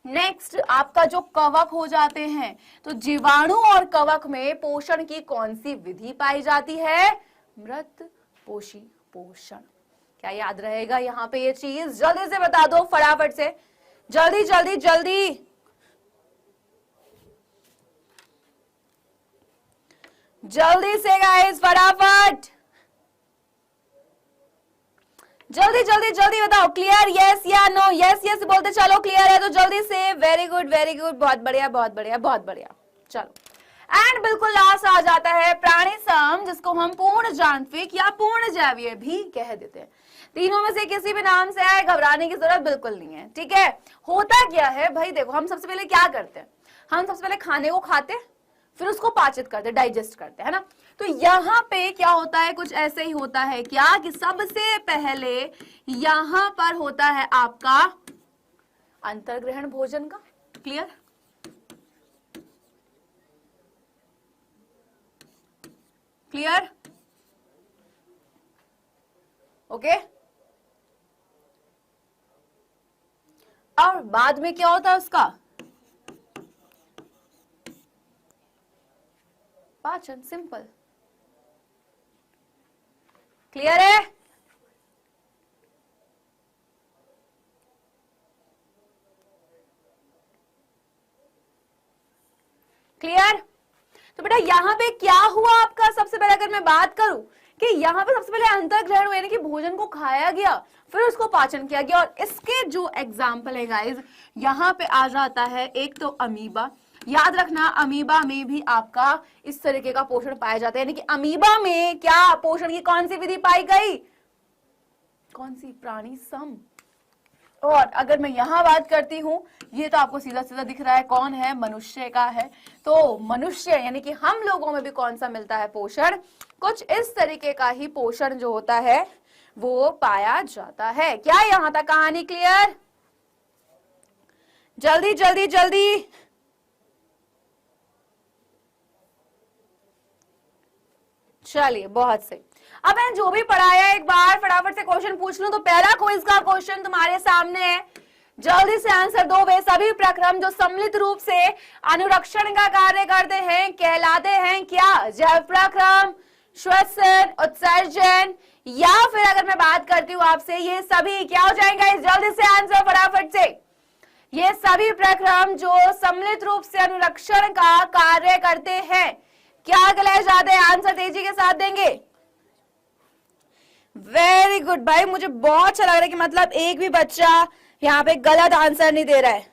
नेक्स्ट आपका जो कवक हो जाते हैं, तो जीवाणु और कवक में पोषण की कौन सी विधि पाई जाती है, मृत पोषी पोषण। क्या याद रहेगा यहां पे ये चीज, जल्दी से बता दो फटाफट से, जल्दी जल्दी जल्दी, जल्दी से गाइस फटाफट, जल्दी जल्दी जल्दी बताओ। क्लियर, यस या नो, यस यस बोलते चलो, क्लियर है तो जल्दी से। वेरी गुड वेरी गुड, बहुत बढ़िया बहुत बढ़िया बहुत बढ़िया। चलो, एंड बिल्कुल लास्ट आ जाता है प्राणी सम, जिसको हम पूर्ण जानत्विक या पूर्ण जैवीय भी कह देते हैं। तीनों में से किसी भी नाम से आए, घबराने की जरूरत बिल्कुल नहीं है। ठीक है, होता क्या है भाई, देखो हम सबसे पहले क्या करते हैं, हम सबसे पहले खाने को खाते, फिर उसको पाचित करते, डाइजेस्ट करते हैं ना। तो यहाँ पे क्या होता है, कुछ ऐसे ही होता है क्या, कि सबसे पहले यहां पर होता है आपका अंतर्ग्रहण भोजन का। Clear, clear, okay. और बाद में क्या होता है उसका, पाचन। सिंपल, क्लियर है। क्लियर, तो बेटा यहां पे क्या हुआ आपका, सबसे पहले अगर मैं बात करूं कि यहां पे सबसे पहले अंतर्ग्रहण हुआ, यानी कि भोजन को खाया गया, फिर उसको पाचन किया गया। और इसके जो एग्जाम्पल है गाइज, यहां पे आ जाता है एक तो अमीबा। याद रखना, अमीबा में भी आपका इस तरीके का पोषण पाया जाता है, यानी कि अमीबा में क्या पोषण की कौन सी विधि पाई गई, कौन सी, प्राणी सम। और अगर मैं यहां बात करती हूं, ये तो आपको सीधा सीधा दिख रहा है, कौन है, मनुष्य का है। तो मनुष्य यानी कि हम लोगों में भी कौन सा मिलता है पोषण, कुछ इस तरीके का ही पोषण जो होता है वो पाया जाता है। क्या यहां तक कहानी क्लियर, जल्दी जल्दी जल्दी, चलिए बहुत सही। अब मैंने जो भी पढ़ाया एक बार फटाफट से क्वेश्चन पूछ लूं, तो पहला क्विज का क्वेश्चन तुम्हारे सामने है, जल्दी से आंसर दो। वे सभी प्रक्रम जो सम्मिलित रूप से अनुरक्षण का कार्य करते हैं कहलाते हैं क्या, जैव प्रक्रम, श्वसन, उत्सर्जन, या फिर अगर मैं बात करती हूं आपसे, ये सभी क्या हो जाएंगे, जल्दी से आंसर फटाफट से। ये सभी प्रक्रम जो सम्मिलित रूप से अनुरक्षण का कार्य करते हैं क्या कहलाए जाते हैं, आंसर तेजी के साथ देंगे। वेरी गुड भाई, मुझे बहुत अच्छा लग रहा है कि मतलब एक भी बच्चा यहाँ पे गलत आंसर नहीं दे रहा है।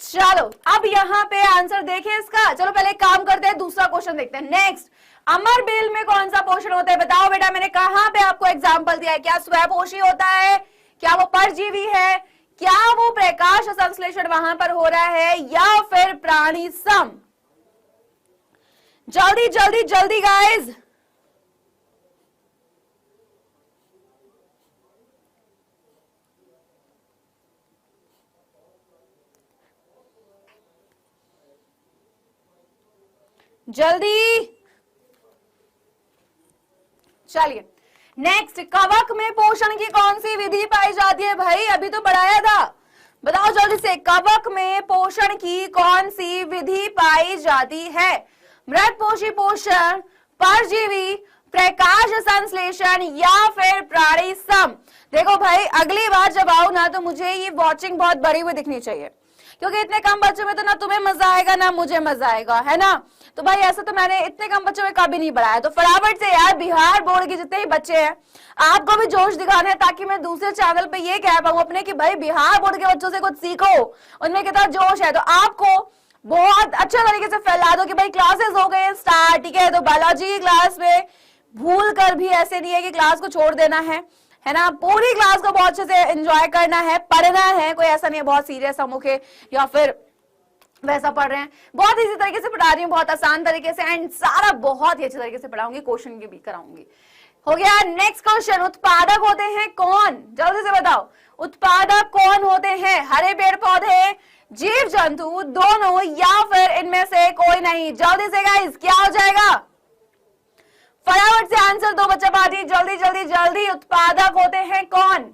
चलो अब यहाँ पे आंसर देखें इसका। चलो पहले काम करते हैं, दूसरा क्वेश्चन देखते हैं। नेक्स्ट, अमर बेल में कौन सा पोषण होता है, बताओ बेटा। मैंने कहां पे आपको एग्जाम्पल दिया है, क्या स्वयंपोषी होता है, क्या वो परजीवी है, क्या वो प्रकाश संश्लेषण वहां पर हो रहा है, या फिर प्राणी सम। जल्दी जल्दी जल्दी गाइस, जल्दी। चलिए नेक्स्ट, कवक में पोषण की कौन सी विधि पाई जाती है, भाई अभी तो पढ़ाया था। बताओ जल्दी से, कवक में पोषण की कौन सी विधि पाई जाती है? मृत पोषी पोषण, परजीवी, प्रकाश संश्लेषण या फिर प्राणी सम। देखो भाई, अगली बार जब आओ ना तो मुझे ये वॉचिंग बहुत बड़ी हुई दिखनी चाहिए, क्योंकि इतने कम बच्चों में तो ना तुम्हें मजा आएगा ना मुझे मजा आएगा, है ना। तो भाई ऐसा तो मैंने इतने कम बच्चों में कभी नहीं पढ़ाया। तो फटाफट से यार, बिहार बोर्ड के जितने ही बच्चे हैं आपको भी जोश दिखाना है, ताकि मैं दूसरे चैनल पे ये कह पाऊं अपने कि भाई बिहार बोर्ड के बच्चों से कुछ सीखो, उनमें कितना जोश है। तो आपको बहुत अच्छे तरीके से फैला दो कि भाई क्लासेस हो गए स्टार्ट, ठीक है। तो बायोलॉजी की क्लास में भूल कर भी ऐसे नहीं है कि क्लास को छोड़ देना है ना। पूरी क्लास को बहुत अच्छे से एंजॉय करना है, पढ़ना है। कोई ऐसा नहीं है बहुत सीरियस हम होके या फिर वैसा पढ़ रहे हैं। बहुत इसी तरीके से पढ़ा रही हूँ, बहुत आसान तरीके से, एंड सारा बहुत ही अच्छे तरीके से पढ़ाऊंगी, क्वेश्चन की भी कराऊंगी। हो गया नेक्स्ट क्वेश्चन, उत्पादक होते हैं कौन? जल्दी से बताओ, उत्पादक कौन होते हैं? हरे पेड़ पौधे, जीव जंतु, दोनों, या फिर इनमें से कोई नहीं? जल्दी से गाइस, क्या हो जाएगा? फटाफट से आंसर दो बच्चा बाजी, जल्दी जल्दी जल्दी। उत्पादक होते हैं कौन?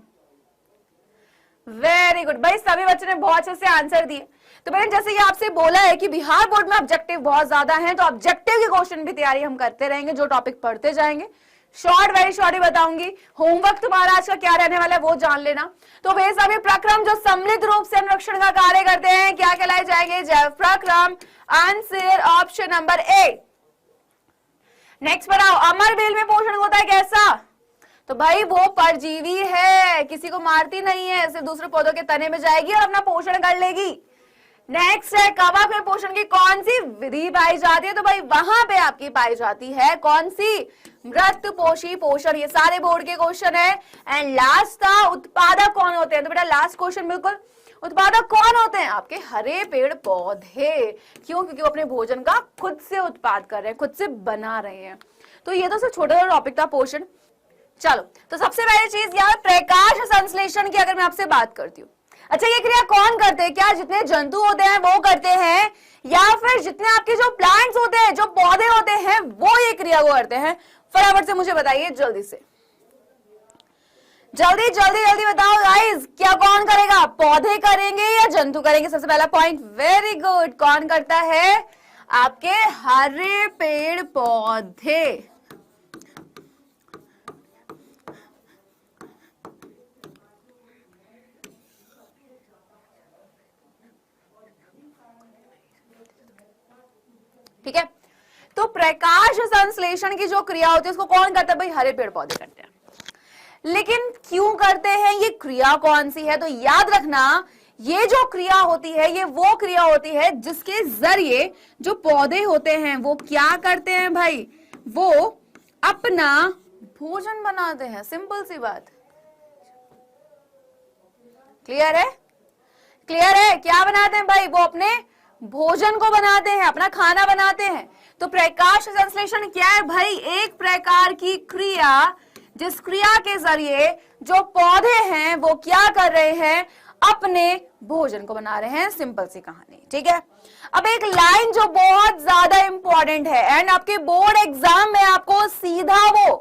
वेरी गुड भाई, सभी बच्चों ने बहुत अच्छे से आंसर दिए। तो मैंने जैसे ये आपसे बोला है कि बिहार बोर्ड में ऑब्जेक्टिव बहुत ज्यादा हैं, तो ऑब्जेक्टिव के क्वेश्चन भी तैयारी हम करते रहेंगे, जो टॉपिक पढ़ते जाएंगे। शॉर्ट वेरी शॉर्ट ही बताऊंगी। होमवर्क तुम्हारा आज का क्या रहने वाला है वो जान लेना। तो वे सभी प्रक्रम जो सम्मिलित रूप से अनुरक्षण का कार्य करते हैं क्या कहलाए जाएंगे? जैव प्रक्रम। Answer option number A. Next बताओ, अमर बेल में पोषण होता है कैसा? तो भाई वो परजीवी है, किसी को मारती नहीं है, सिर्फ दूसरे पौधों के तने में जाएगी और अपना पोषण कर लेगी। नेक्स्ट है, कवक में पोषण की कौन सी विधि पाई जाती है? तो भाई वहां पे आपकी पाई जाती है कौन सी? मृत पोषी पोषण। ये सारे बोर्ड के क्वेश्चन है। एंड लास्ट था, उत्पादक कौन होते हैं? तो बेटा लास्ट क्वेश्चन बिल्कुल, उत्पादक कौन होते हैं? आपके हरे पेड़ पौधे। क्यों? क्योंकि वो अपने भोजन का खुद से उत्पाद कर रहे हैं, खुद से बना रहे हैं। तो ये तो सिर्फ छोटा सा टॉपिक था पोषण। चलो, तो सबसे पहली चीज यहाँ प्रकाश संश्लेषण की अगर मैं आपसे बात करती हूँ, अच्छा ये क्रिया कौन करते हैं? क्या जितने जंतु होते हैं वो करते हैं, या फिर जितने आपके जो प्लांट्स होते हैं, जो पौधे होते हैं, वो ये क्रिया को करते हैं? फटाफट से मुझे बताइए जल्दी से, जल्दी जल्दी जल्दी बताओ गाइस, क्या कौन करेगा? पौधे करेंगे या जंतु करेंगे? सबसे पहला पॉइंट, वेरी गुड। कौन करता है? आपके हरे पेड़ पौधे। ठीक है, तो प्रकाश संश्लेषण की जो क्रिया होती है उसको कौन करता है? भाई हरे पेड़ पौधे करते हैं। लेकिन क्यों करते हैं? ये क्रिया कौन सी है? तो याद रखना, ये जो क्रिया होती है ये वो क्रिया होती है जिसके जरिए जो पौधे होते हैं वो क्या करते हैं भाई? वो अपना भोजन बनाते हैं। सिंपल सी बात। क्लियर है? क्लियर है? क्या बनाते हैं भाई? वो अपने भोजन को बनाते हैं, अपना खाना बनाते हैं। तो प्रकाश संश्लेषण क्या है भाई? एक प्रकार की क्रिया जिस क्रिया के जरिए जो पौधे हैं वो क्या कर रहे हैं? अपने भोजन को बना रहे हैं। सिंपल सी कहानी। ठीक है, अब एक लाइन जो बहुत ज्यादा इंपॉर्टेंट है एंड आपके बोर्ड एग्जाम में आपको सीधा वो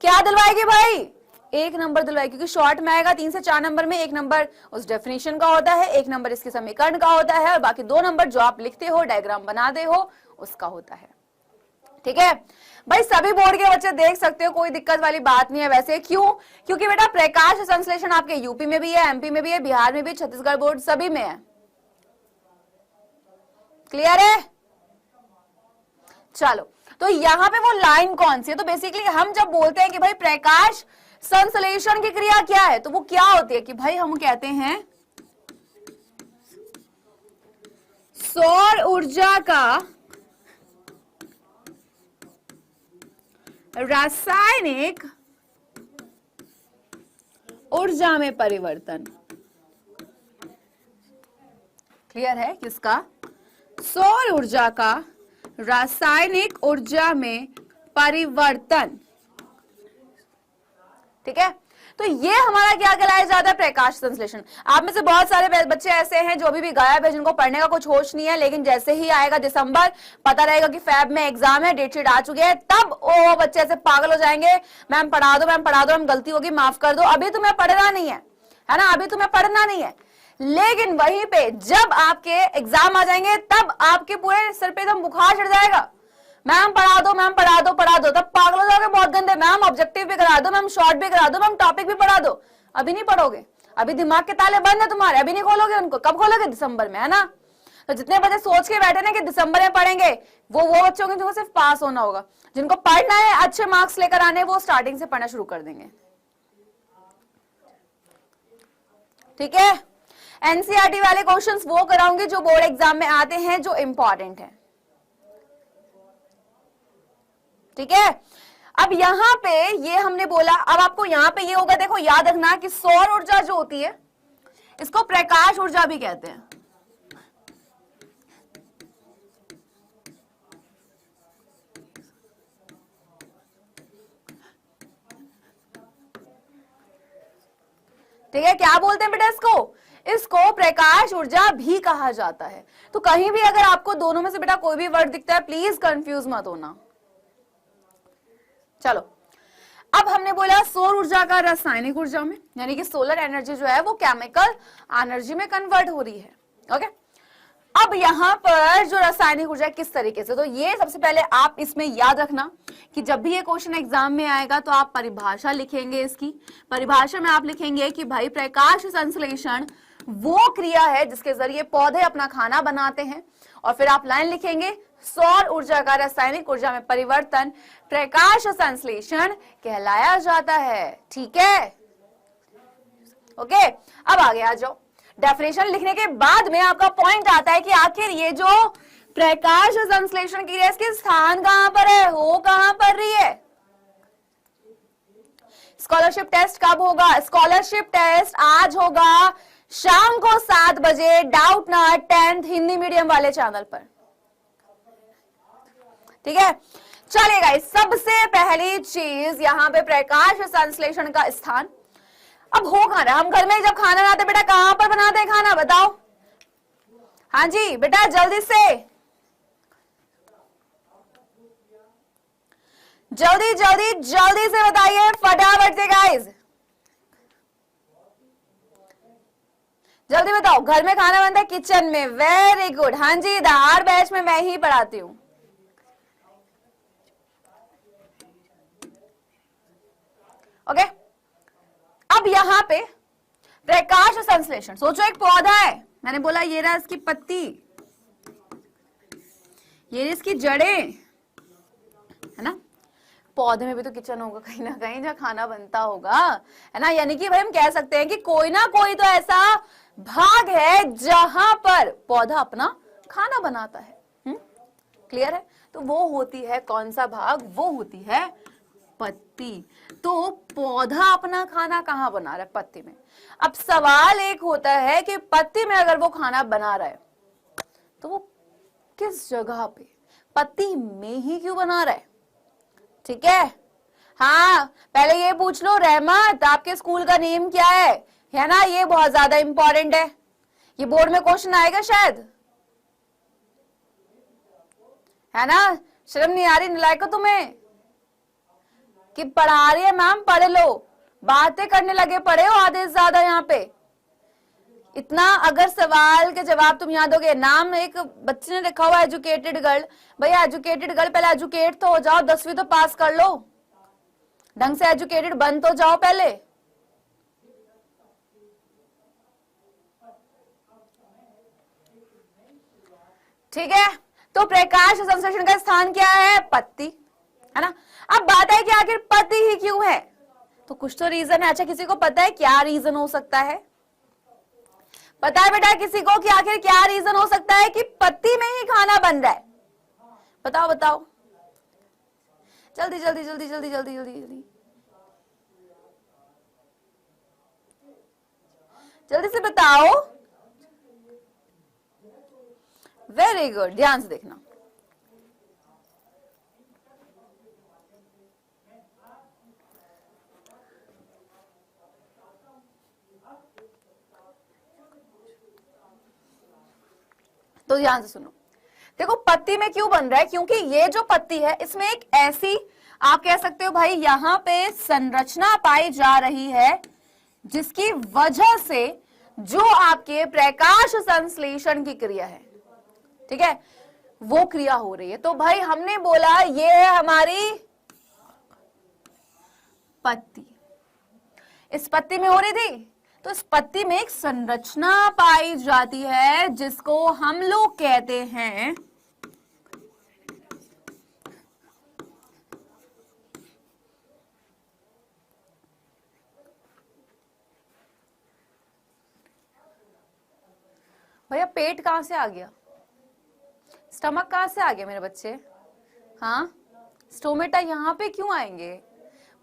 क्या दिलवाएगी भाई? 1 नंबर दिलवाएगी, क्योंकि शॉर्ट में आएगा 3 से 4 नंबर में। 1 नंबर उस डेफिनेशन का होता है, 1 नंबर इसके समीकरण का होता है, और बाकी 2 नंबर जो आप लिखते हो, डायग्राम बनाते हो, उसका होता है। ठीक है भाई, सभी बोर्ड के बच्चे देख सकते हो, कोई दिक्कत वाली बात नहीं है। वैसे क्यों? क्योंकि बेटा प्रकाश संश्लेषण आपके यूपी में भी है, एमपी में भी है, बिहार में भी, छत्तीसगढ़ बोर्ड सभी में है। क्लियर है? चलो, तो यहां पे वो लाइन कौन सी है? तो बेसिकली हम जब बोलते हैं कि भाई प्रकाश संश्लेषण की क्रिया क्या है, तो वो क्या होती है कि भाई हम कहते हैं सौर ऊर्जा का रासायनिक ऊर्जा में परिवर्तन। क्लियर है? किसका? सौर ऊर्जा का रासायनिक ऊर्जा में परिवर्तन। ठीक है, तो ये हमारा क्या कहलाया जाता है? प्रकाश संश्लेषण। आप में से बहुत सारे बच्चे ऐसे हैं जो अभी भी गायब है, जिनको पढ़ने का कुछ होश नहीं है, लेकिन जैसे ही आएगा दिसंबर, पता रहेगा कि फैब में एग्जाम है, डेटशीट आ चुकी है, तब वो बच्चे ऐसे पागल हो जाएंगे, मैम पढ़ा दो, मैम पढ़ा दो, मैम गलती होगी माफ कर दो। अभी तुम्हें पढ़ना नहीं है, है ना? अभी तुम्हें पढ़ना नहीं है। लेकिन वहीं पे जब आपके एग्जाम आ जाएंगे तब आपके पूरे सिर पे एकदम बुखार चढ़ जाएगा, मैम पढ़ा दो, मैम पढ़ा दो, पढ़ा दो, तब पागल हो जाओगे बहुत गंदे, मैम ऑब्जेक्टिव भी करा दो, मैम शॉर्ट भी करा दो, मैम टॉपिक भी पढ़ा दो। अभी नहीं पढ़ोगे, अभी दिमाग के ताले बंद है तुम्हारे, अभी नहीं खोलोगे उनको, कब खोलोगे? दिसंबर में, है ना। तो जितने बच्चे सोच के बैठे ना कि दिसंबर में पढ़ेंगे, वो बच्चे होंगे जिनको सिर्फ पास होना होगा। जिनको पढ़ना है, अच्छे मार्क्स लेकर आने, वो स्टार्टिंग से पढ़ना शुरू कर देंगे। ठीक है, एनसीईआरटी वाले क्वेश्चंस वो कराऊंगी जो बोर्ड एग्जाम में आते हैं, जो इंपॉर्टेंट है। ठीक है, अब यहां पे ये हमने बोला, अब आपको यहां पे ये होगा, देखो याद रखना कि सौर ऊर्जा जो होती है इसको प्रकाश ऊर्जा भी कहते हैं। ठीक है, क्या बोलते हैं बेटा इसको? इसको प्रकाश ऊर्जा भी कहा जाता है। तो कहीं भी अगर आपको दोनों में से बेटा कोई भी वर्ड दिखता है, प्लीज कंफ्यूज मत होना। चलो, अब हमने बोला सौर ऊर्जा का रासायनिक ऊर्जा में, यानी कि सोलर एनर्जी जो है वो केमिकल एनर्जी में कन्वर्ट हो रही है। ओके, अब यहां पर जो रासायनिक ऊर्जा किस तरीके से, तो ये सबसे पहले आप इसमें याद रखना कि जब भी ये क्वेश्चन एग्जाम में आएगा तो आप परिभाषा लिखेंगे। इसकी परिभाषा में आप लिखेंगे कि भाई प्रकाश संश्लेषण वो क्रिया है जिसके जरिए पौधे अपना खाना बनाते हैं, और फिर आप लाइन लिखेंगे सौर ऊर्जा का रासायनिक ऊर्जा में परिवर्तन प्रकाश संश्लेषण कहलाया जाता है। ठीक है, ओके, अब आगे आ जाओ। डेफिनेशन लिखने के बाद में आपका पॉइंट आता है कि आखिर ये जो प्रकाश संश्लेषण की है इसके स्थान कहां पर है, हो कहां पर रही है। स्कॉलरशिप टेस्ट कब होगा? स्कॉलरशिप टेस्ट आज होगा शाम को 7 बजे, doubt not 10th Hindi medium वाले चैनल पर। ठीक है, चलेगा। सबसे पहली चीज यहां पे प्रकाश संश्लेषण का स्थान। अब हो कहां रहा? हम घर में जब खाना बनाते बेटा कहां पर बनाते हैं खाना, बताओ? हाँ जी बेटा, जल्दी से जल्दी जल्दी जल्दी से बताइए, फटाफट से गाइस, जल्दी बताओ। घर में खाना बनता है किचन में, वेरी गुड। हाँ जी, हर बैच में मैं ही पढ़ाती हूं। ओके, अब यहां पे प्रकाश संश्लेषण, सोचो एक पौधा है, मैंने बोला ये रहा इसकी पत्ती, ये इसकी जड़ें, है ना। पौधे में भी तो किचन होगा कहीं ना कहीं जहां खाना बनता होगा, है ना। यानी कि भाई हम कह सकते हैं कि कोई ना कोई तो ऐसा भाग है जहां पर पौधा अपना खाना बनाता है। क्लियर है? तो वो होती है कौन सा भाग? वो होती है पत्ती। तो पौधा अपना खाना कहां बना रहा है? पत्ती में। अब सवाल एक होता है कि पत्ती में अगर वो खाना बना रहा है तो वो किस जगह पे? पत्ती में ही क्यों बना रहा है? ठीक है, हाँ, पहले ये पूछ लो रहमत, आपके स्कूल का नेम क्या है ना। ये बहुत ज्यादा इंपॉर्टेंट है, ये बोर्ड में क्वेश्चन आएगा शायद, है ना। शर्म नहीं आ रही नालायक को तुम्हें कि पढ़ा रही है मैम, पढ़ लो, बातें करने लगे पढ़े हो आधे से ज्यादा। यहाँ पे इतना अगर सवाल के जवाब तुम याद दोगे। नाम एक बच्चे ने लिखा हुआ एजुकेटेड गर्ल, भैया एजुकेटेड गर्ल, पहले एजुकेट तो हो जाओ, 10वीं तो पास कर लो, ढंग से एजुकेटेड बन तो जाओ पहले। ठीक है, तो प्रकाश संश्लेषण का स्थान क्या है? पत्ती, है ना। अब बात है कि आखिर पत्ती ही क्यों है? तो कुछ तो रीजन है। अच्छा, किसी को पता है क्या रीजन हो सकता है? पता है बेटा किसी को कि आखिर क्या रीजन हो सकता है कि पत्ती में ही खाना बन रहा है? बताओ बताओ, जल्दी जल्दी जल्दी जल्दी जल्दी जल्दी जल्दी जल्दी से बताओ। वेरी गुड, ध्यान से देखना। तो ध्यान से सुनो, देखो पत्ती में क्यों बन रहा है? क्योंकि ये जो पत्ती है इसमें एक ऐसी, आप कह सकते हो भाई, यहां पे संरचना पाई जा रही है जिसकी वजह से जो आपके प्रकाश संश्लेषण की क्रिया है, ठीक है, वो क्रिया हो रही है। तो भाई हमने बोला ये है हमारी पत्ती, इस पत्ती में हो रही थी, तो इस पत्ती में एक संरचना पाई जाती है जिसको हम लोग कहते हैं भैया पेट कहां से आ गया, स्टमक कहां से आ गया मेरे बच्चे, हाँ स्टोमेटा यहाँ पे क्यों आएंगे,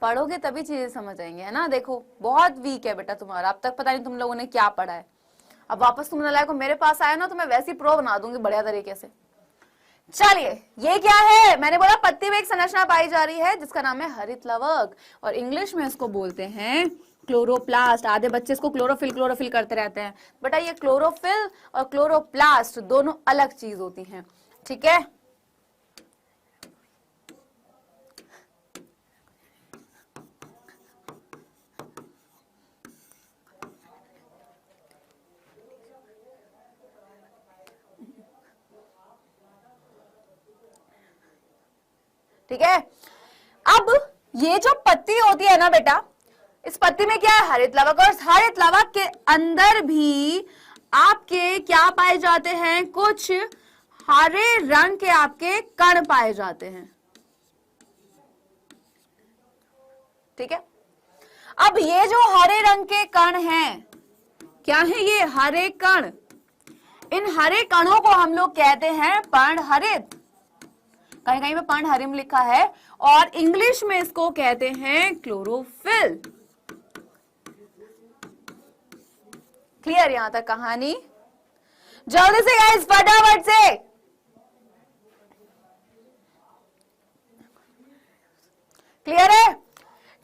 पढ़ोगे तभी चीजें समझ आएंगे, है ना। देखो बहुत वीक है बेटा तुम्हारा, अब तक पता नहीं तुम लोगों ने क्या पढ़ा है। अब वापस तुम नालायक को मेरे पास आए ना तो मैं वैसी प्रो बना दूंगी बढ़िया तरीके से। चलिए ये क्या है, मैंने बोला पत्ती में एक संरचना पाई जा रही है जिसका नाम है हरित लवक, और इंग्लिश में इसको बोलते हैं क्लोरोप्लास्ट। आधे बच्चे इसको क्लोरोफिल क्लोरोफिल करते रहते हैं, बेटा ये क्लोरोफिल और क्लोरोप्लास्ट दोनों अलग चीज होती हैं, ठीक है। ठीक है, अब ये जो पत्ती होती है ना बेटा, इस पत्ती में क्या है, हरित लवक, और हरित लवक के अंदर भी आपके क्या पाए जाते हैं, कुछ हरे रंग के आपके कण पाए जाते हैं, ठीक है। अब ये जो हरे रंग के कण हैं, क्या है ये हरे कण, इन हरे कणों को हम लोग कहते हैं पर्णहरित, कहीं कहीं पे पर्णहरित लिखा है, और इंग्लिश में इसको कहते हैं क्लोरोफिल। क्लियर यहां तक कहानी, जल्दी से गाइस फटाफट से, क्लियर है।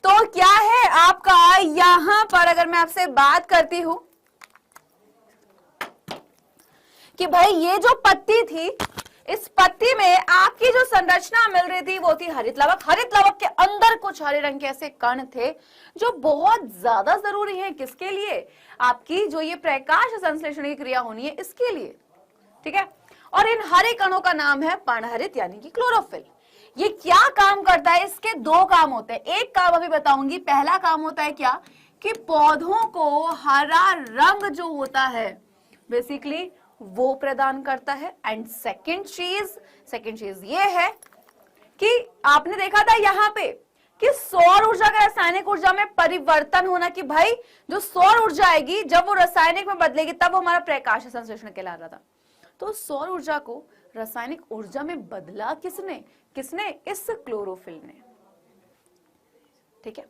तो क्या है आपका यहां पर, अगर मैं आपसे बात करती हूं कि भाई ये जो पत्ती थी, इस पत्ती में आपकी जो संरचना मिल रही थी वो थी हरित लवक। हरित लवक के अंदर कुछ हरे रंग के ऐसे कण थे जो बहुत ज्यादा जरूरी है, किसके लिए, आपकी जो ये प्रकाश संश्लेषण की क्रिया होनी है इसके लिए, ठीक है। और इन हरे कणों का नाम है पर्णहरित यानी कि क्लोरोफिल। ये क्या काम करता है, इसके दो काम होते हैं, एक काम अभी बताऊंगी। पहला काम होता है क्या, कि पौधों को हरा रंग जो होता है बेसिकली वो प्रदान करता है। एंड सेकंड चीज ये है कि आपने देखा था यहां पे कि सौर ऊर्जा का रासायनिक ऊर्जा में परिवर्तन होना, कि भाई जो सौर ऊर्जा आएगी जब वो रासायनिक में बदलेगी तब वो हमारा प्रकाश संश्लेषण कहला रहा था। तो सौर ऊर्जा को रासायनिक ऊर्जा में बदला किसने, इस क्लोरोफिल ने, ठीक है।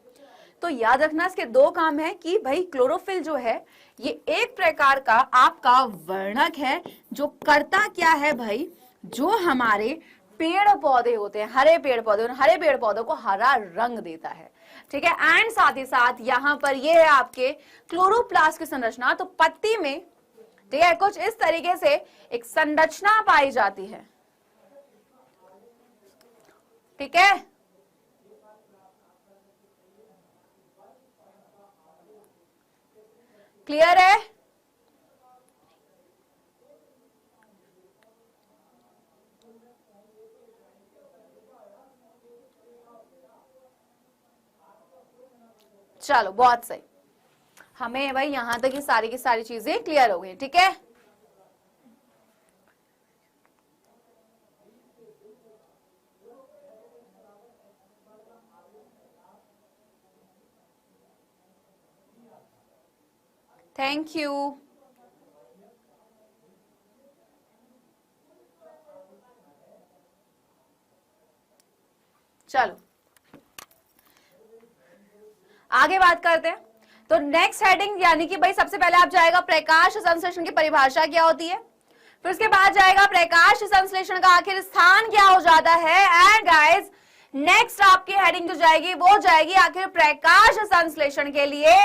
तो याद रखना इसके दो काम है कि भाई क्लोरोफिल जो है ये एक प्रकार का आपका वर्णक है जो करता क्या है भाई, जो हमारे पेड़ पौधे होते हैं, हरे पेड़ पौधे, उन हरे पेड़ पौधों को हरा रंग देता है, ठीक है। एंड साथ ही साथ यहां पर ये है आपके क्लोरोप्लास्ट की संरचना। तो पत्ती में, ठीक है, कुछ इस तरीके से एक संरचना पाई जाती है, ठीक है। क्लियर है, चलो बहुत सही, हमें भाई यहां तक ये सारी की सारी चीजें क्लियर हो गई, ठीक है। Thank you. चलो आगे बात करते हैं। तो नेक्स्ट हेडिंग यानी कि भाई सबसे पहले आप जाएगा प्रकाश संश्लेषण की परिभाषा क्या होती है, फिर उसके बाद जाएगा प्रकाश संश्लेषण का आखिर स्थान क्या हो जाता है, एंड गाइस नेक्स्ट आपकी हेडिंग जो जाएगी वो जाएगी आखिर प्रकाश संश्लेषण के लिए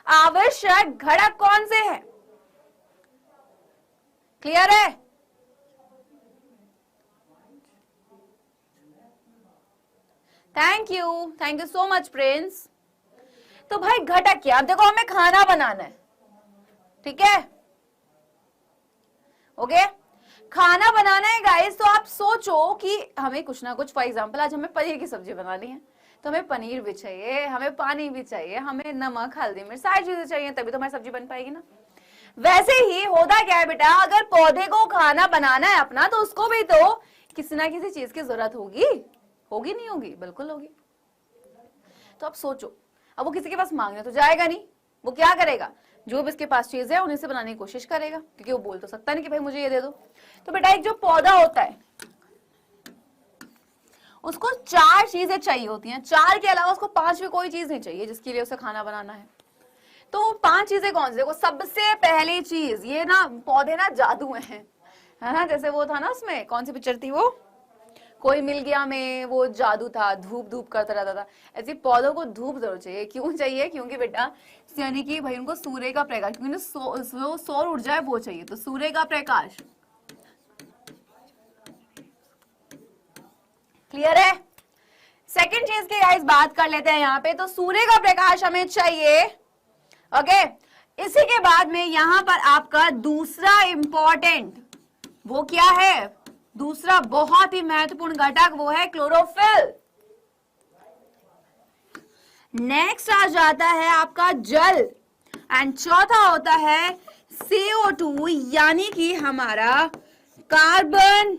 आवश्यक घटक कौन से हैं। क्लियर है, thank you so much Prince. तो भाई घटक क्या, अब देखो हमें खाना बनाना है, ठीक है, ओके। खाना बनाना है गाइस, तो आप सोचो कि हमें कुछ ना कुछ, फॉर एग्जांपल आज हमें पनीर की सब्जी बनानी है, तो हमें पनीर भी चाहिए, हमें पानी भी चाहिए, हमें नमक हल्दी मिर्च सारी चीजें चाहिए, तभी तो हमारी सब्जी बन पाएगी ना। वैसे ही होता क्या है बेटा, अगर पौधे को खाना बनाना है अपना, तो उसको भी तो किसी ना किसी चीज की जरूरत होगी, होगी नहीं होगी? बिल्कुल होगी। तो अब सोचो, अब वो किसी के पास मांगने तो जाएगा नहीं, वो क्या करेगा, जो भी इसके पास चीज है उन्हीं से बनाने की कोशिश करेगा, क्योंकि वो बोल तो सकता नहीं कि भाई मुझे ये दे दो। तो बेटा एक जो पौधा होता है उसको 4 चीजें चाहिए होती हैं, 4 के अलावा उसको 5वीं कोई चीज नहीं चाहिए जिसके लिए उसे खाना बनाना है। तो वो 5 चीजें कौन सी? देखो, सबसे पहली चीज, ये ना पौधे ना जादू है ना, जैसे वो था ना उसमें, कौन सी पिक्चर थी वो, कोई मिल गया में, वो जादू था, धूप धूप करता रहता था। ऐसे पौधों को धूप जरूर चाहिए। क्यों चाहिए? क्योंकि बेटा यानी कि भाई उनको सूर्य का प्रकाश, क्योंकि सौर ऊर्जा है वो चाहिए, तो सूर्य का प्रकाश। क्लियर है? सेकंड चीज की गाइस बात कर लेते हैं यहाँ पे, तो सूर्य का प्रकाश हमें चाहिए, ओके। इसी के बाद में यहां पर आपका दूसरा इंपॉर्टेंट वो क्या है, दूसरा बहुत ही महत्वपूर्ण घटक वो है क्लोरोफिल। नेक्स्ट आ जाता है आपका जल, एंड चौथा होता है CO2 यानी कि हमारा कार्बन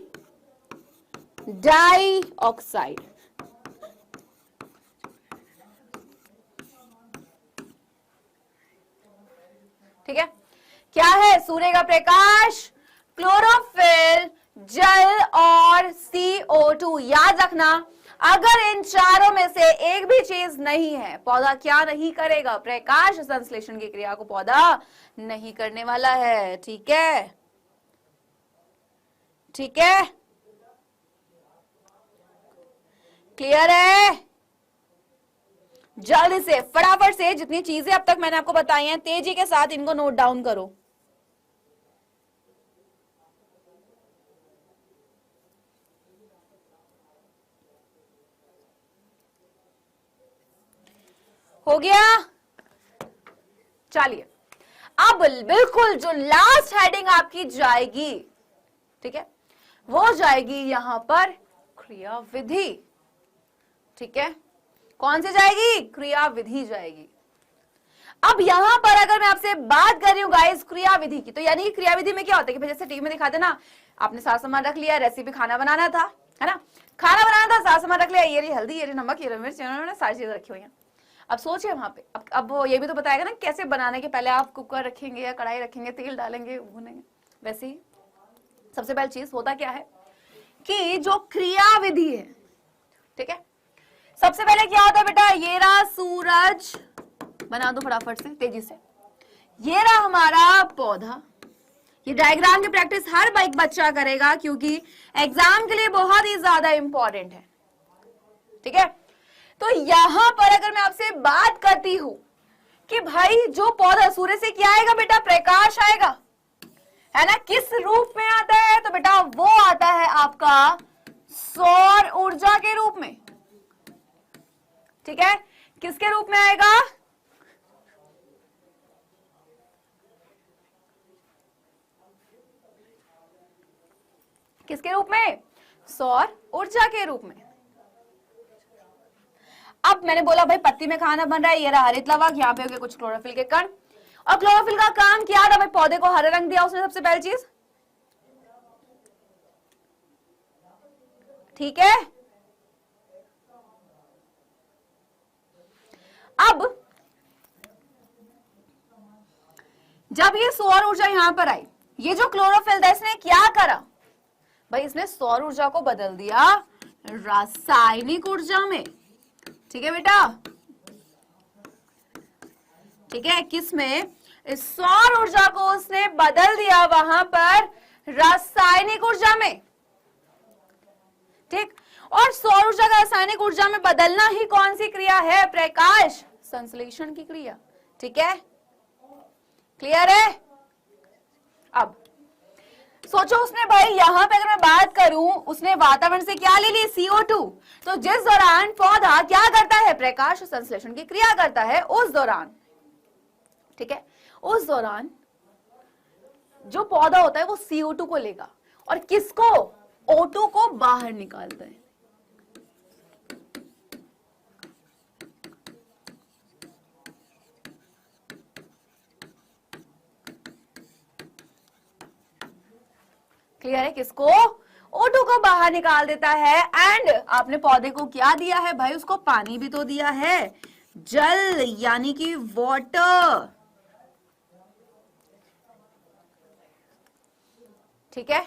डाइऑक्साइड। ठीक है, क्या है? सूर्य का प्रकाश, क्लोरोफिल, जल और CO2। याद रखना, अगर इन चारों में से एक भी चीज नहीं है, पौधा क्या नहीं करेगा? प्रकाश संश्लेषण की क्रिया को पौधा नहीं करने वाला है। ठीक है, ठीक है, क्लियर है? जल्दी से फटाफट से जितनी चीजें अब तक मैंने आपको बताई हैं, तेजी के साथ इनको नोट डाउन करो। हो गया? चलिए, अब बिल्कुल जो लास्ट हेडिंग आपकी जाएगी, ठीक है, वो जाएगी यहां पर क्रियाविधि। ठीक है, कौन सी जाएगी? क्रियाविधि जाएगी। अब यहां पर अगर मैं आपसे बात कर रही हूं गाइस क्रियाविधि की, तो यानी क्रियाविधि में क्या होता है कि जैसे टीवी में दिखाते ना, आपने सारा सामान रख लिया, रेसिपी खाना बनाना था, है ना, खाना बनाना था, सारा सामान रख लिया, ये रही हल्दी, ये रही नमक, ये रही मिर्च, इन्होंने सारी चीजें रखी हुई हैं। अब सोचिए वहां पे, अब वो ये भी तो बताएगा ना कैसे बनाने के पहले आप कुकर रखेंगे या कढ़ाई रखेंगे, तेल डालेंगे, भूनेंगे। वैसे ही सबसे पहली चीज होता क्या है कि जो क्रियाविधि है, ठीक है, सबसे पहले क्या होता है बेटा, ये रहा सूरज, बना दो फटाफट से तेजी से, ये रहा हमारा पौधा। ये डायग्राम की प्रैक्टिस हर एक बच्चा करेगा क्योंकि एग्जाम के लिए बहुत ही ज्यादा इंपॉर्टेंट है। ठीक है, तो यहां पर अगर मैं आपसे बात करती हूं कि भाई जो पौधा, सूर्य से क्या आएगा बेटा? प्रकाश आएगा, है ना। किस रूप में आता है? तो बेटा वो आता है आपका सौर ऊर्जा के रूप में। ठीक है, किसके रूप में आएगा? किसके रूप में? सौर ऊर्जा के रूप में। अब मैंने बोला भाई पत्ती में खाना बन रहा है, ये रहा हरित लवक, यहाँ पे हो गए कुछ क्लोरोफिल के कण, और क्लोरोफिल का काम क्या था भाई? पौधे को हरा रंग दिया उसने, सबसे पहली चीज। ठीक है, अब जब ये सौर ऊर्जा यहां पर आई, ये जो क्लोरोफिल था इसने क्या करा भाई? इसने सौर ऊर्जा को बदल दिया रासायनिक ऊर्जा में। ठीक है बेटा, ठीक है, किस में? इस सौर ऊर्जा को उसने बदल दिया वहां पर रासायनिक ऊर्जा में। ठीक, और सौर ऊर्जा का रासायनिक ऊर्जा में बदलना ही कौन सी क्रिया है? प्रकाश संश्लेषण की क्रिया। ठीक है, क्लियर है? अब सोचो उसने भाई यहां पे अगर मैं बात करूं, उसने वातावरण से क्या ले ली? CO2। तो जिस दौरान पौधा क्या करता है? प्रकाश संश्लेषण की क्रिया करता है, उस दौरान, ठीक है, उस दौरान जो पौधा होता है वो CO2 को लेगा और किसको, O2 को बाहर निकालता है। क्लियर है, किसको, O2 को बाहर निकाल देता है। एंड आपने पौधे को क्या दिया है भाई, उसको पानी भी तो दिया है, जल यानी कि वाटर। ठीक है,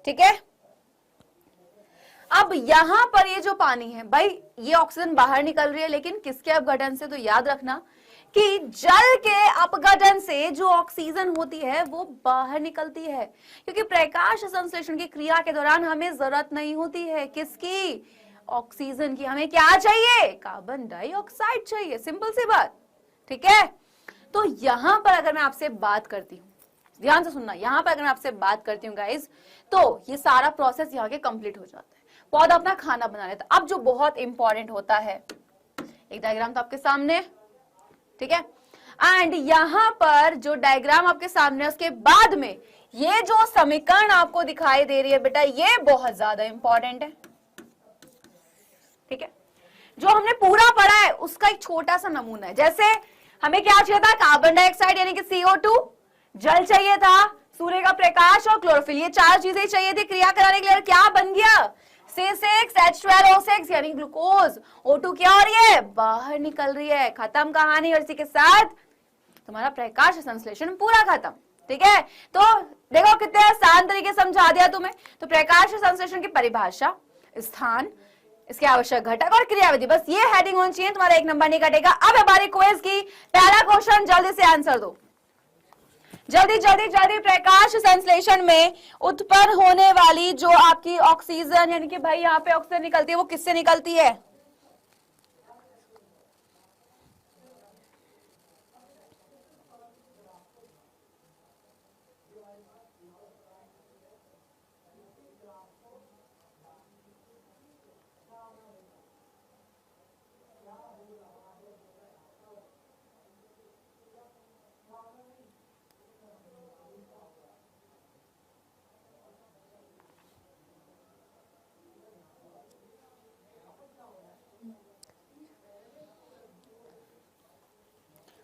ठीक है। अब यहां पर ये जो पानी है भाई, ये ऑक्सीजन बाहर निकल रही है, लेकिन किसके अपघटन से, तो याद रखना कि जल के अपघटन से जो ऑक्सीजन होती है वो बाहर निकलती है, क्योंकि प्रकाश संश्लेषण की क्रिया के दौरान हमें जरूरत नहीं होती है किसकी, ऑक्सीजन की। हमें क्या चाहिए, कार्बन डाइऑक्साइड चाहिए, सिंपल सी बात। ठीक है, तो यहां पर अगर मैं आपसे बात करती हूं, ध्यान से सुनना, यहां पर अगर मैं आपसे बात करती हूँ गाइस, तो ये सारा प्रोसेस यहाँ के कंप्लीट हो जाता है, पौधा अपना खाना बना लेता है। अब जो बहुत इंपॉर्टेंट होता है, एक डायग्राम तो आपके सामने, ठीक है, एंड यहां पर जो डायग्राम आपके सामने, उसके बाद में ये जो समीकरण आपको दिखाई दे रही है बेटा, ये बहुत ज्यादा इंपॉर्टेंट है। ठीक है, जो हमने पूरा पढ़ा है उसका एक छोटा सा नमूना है। जैसे हमें क्या चाहिए था, कार्बन डाइऑक्साइड यानी कि CO2, जल चाहिए था, सूर्य का प्रकाश और क्लोरोफिल, ये चार चीजें चाहिए थी क्रिया कराने के लिए। क्या बन गया, C6H12O6 यानी ग्लूकोज। O2 क्या हो रही है, बाहर निकल रही है, खत्म कहानी। और इसी के साथ तुम्हारा प्रकाश संश्लेषण पूरा खत्म। ठीक है, तो देखो कितने आसान तरीके समझा दिया तुम्हें। तो प्रकाश संश्लेषण की परिभाषा, स्थान, इसके आवश्यक घटक और क्रियाविधि, बस ये हेडिंग होनी चाहिए, तुम्हारा 1 नंबर नहीं कटेगा। अब हमारी क्विज की पहला क्वेश्चन, जल्दी से आंसर दो, जल्दी जल्दी जल्दी। प्रकाश संश्लेषण में उत्पन्न होने वाली जो आपकी ऑक्सीजन, यानी कि भाई यहाँ पे ऑक्सीजन निकलती है, वो किससे निकलती है,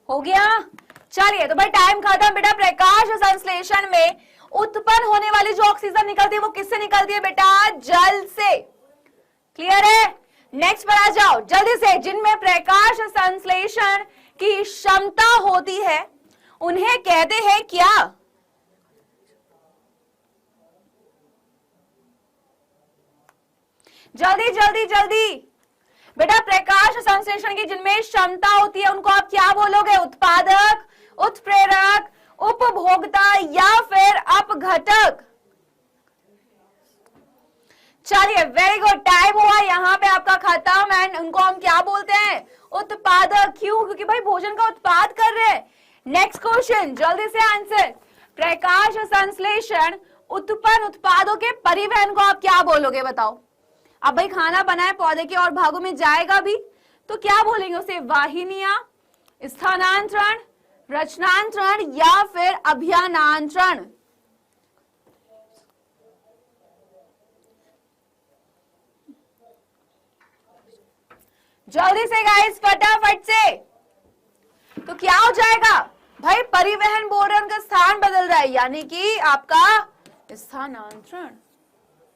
हो गया। चलिए, तो भाई टाइम खत्म बेटा। प्रकाश संश्लेषण में उत्पन्न होने वाली जो ऑक्सीजन निकलती है वो किससे निकलती है बेटा, जल से। क्लियर है, नेक्स्ट पर आ जाओ जल्दी से। जिनमें प्रकाश संश्लेषण की क्षमता होती है उन्हें कहते हैं क्या, जल्दी जल्दी जल्दी बेटा। प्रकाश संश्लेषण की जिनमें क्षमता होती है उनको आप क्या बोलोगे, उत्पादक, उत्प्रेरक, उपभोक्ता या फिर अपघटक। चलिए, वेरी गुड, टाइम हुआ यहाँ पे आपका खत्म। एंड उनको हम क्या बोलते हैं, उत्पादक। क्यों, क्योंकि भाई भोजन का उत्पाद कर रहे हैं। नेक्स्ट क्वेश्चन, जल्दी से आंसर। प्रकाश संश्लेषण उत्पन्न उत्पादों के परिवहन को आप क्या बोलोगे, बताओ। अब भाई खाना बनाए, पौधे के और भागों में जाएगा भी, तो क्या बोलेंगे उसे, वाहिनियां, स्थानांतरण, रचनांतरण या फिर अभियानांतरण। जल्दी से गाइस, फटाफट से। तो क्या हो जाएगा भाई, परिवहन बोल रहे हैं, उनका स्थान बदल रहा है, यानी कि आपका स्थानांतरण।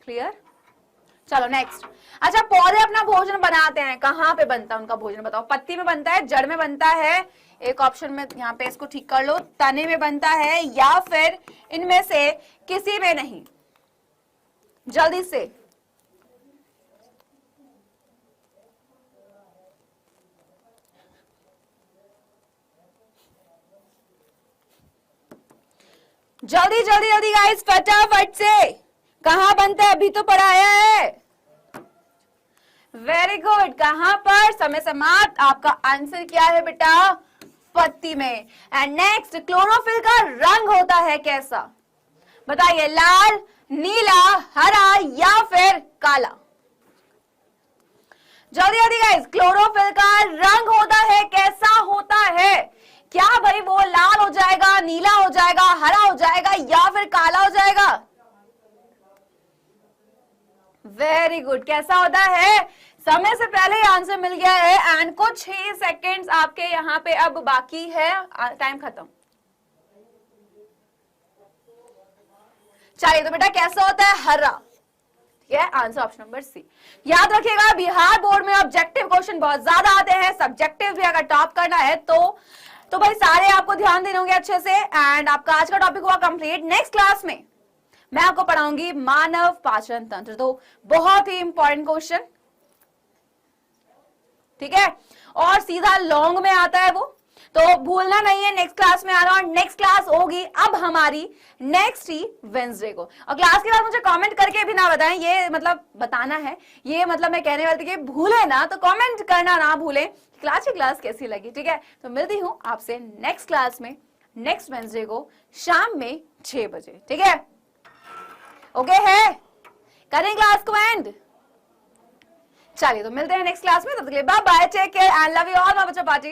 क्लियर, चलो नेक्स्ट। अच्छा, पौधे अपना भोजन बनाते हैं, कहां पे बनता है उनका भोजन, बताओ। पत्ती में बनता है, जड़ में बनता है, एक ऑप्शन में यहाँ पे इसको ठीक कर लो, तने में बनता है, या फिर इनमें से किसी में नहीं। जल्दी से, जल्दी जल्दी जल्दी गाइस, फटाफट से। कहां बनता है, अभी तो पढ़ाया है। वेरी गुड, कहां पर, समय समाप्त। आपका आंसर क्या है बेटा, पत्ती में। एंड नेक्स्ट, क्लोरोफिल का रंग होता है कैसा, बताइए, लाल, नीला, हरा या फिर काला। जल्दी जल्दी गाइस, क्लोरोफिल का रंग होता है कैसा होता है, क्या भाई वो लाल हो जाएगा, नीला हो जाएगा, हरा हो जाएगा या फिर काला हो जाएगा। वेरी गुड, कैसा होता है, समय से पहले ही आंसर मिल गया है। एंड कुछ ही सेकेंड्स आपके यहाँ पे अब बाकी है, टाइम खत्म। चलिए तो बेटा कैसा होता है, हरा, ठीक है, आंसर ऑप्शन नंबर सी। याद रखिएगा बिहार बोर्ड में ऑब्जेक्टिव क्वेश्चन बहुत ज्यादा आते हैं, सब्जेक्टिव भी अगर टॉप करना है तो भाई सारे आपको ध्यान देने होंगे अच्छे से। एंड आपका आज का टॉपिक हुआ कंप्लीट। नेक्स्ट क्लास में मैं आपको पढ़ाऊंगी मानव पाचन तंत्र, तो बहुत ही इंपॉर्टेंट क्वेश्चन, ठीक है, और सीधा लॉन्ग में आता है वो, तो भूलना नहीं है नेक्स्ट क्लास में आना। और नेक्स्ट क्लास होगी अब हमारी नेक्स्ट ही वेडनेसडे को। और क्लास के बाद मुझे कमेंट करके भी ना बताएं, ये मतलब बताना है, ये मतलब मैं कहने वाली थी कि भूले ना, तो कमेंट करना ना भूलें क्लास की क्लास कैसी लगी, ठीक है। तो मिलती हूं आपसे नेक्स्ट क्लास में नेक्स्ट वेडनेसडे को शाम में 6 बजे, ठीक है, ओके है, करें क्लास को एंड। चलिए तो मिलते हैं नेक्स्ट क्लास में, तब तक के लिए bye bye, take care and love you all my बच्चा पार्टी।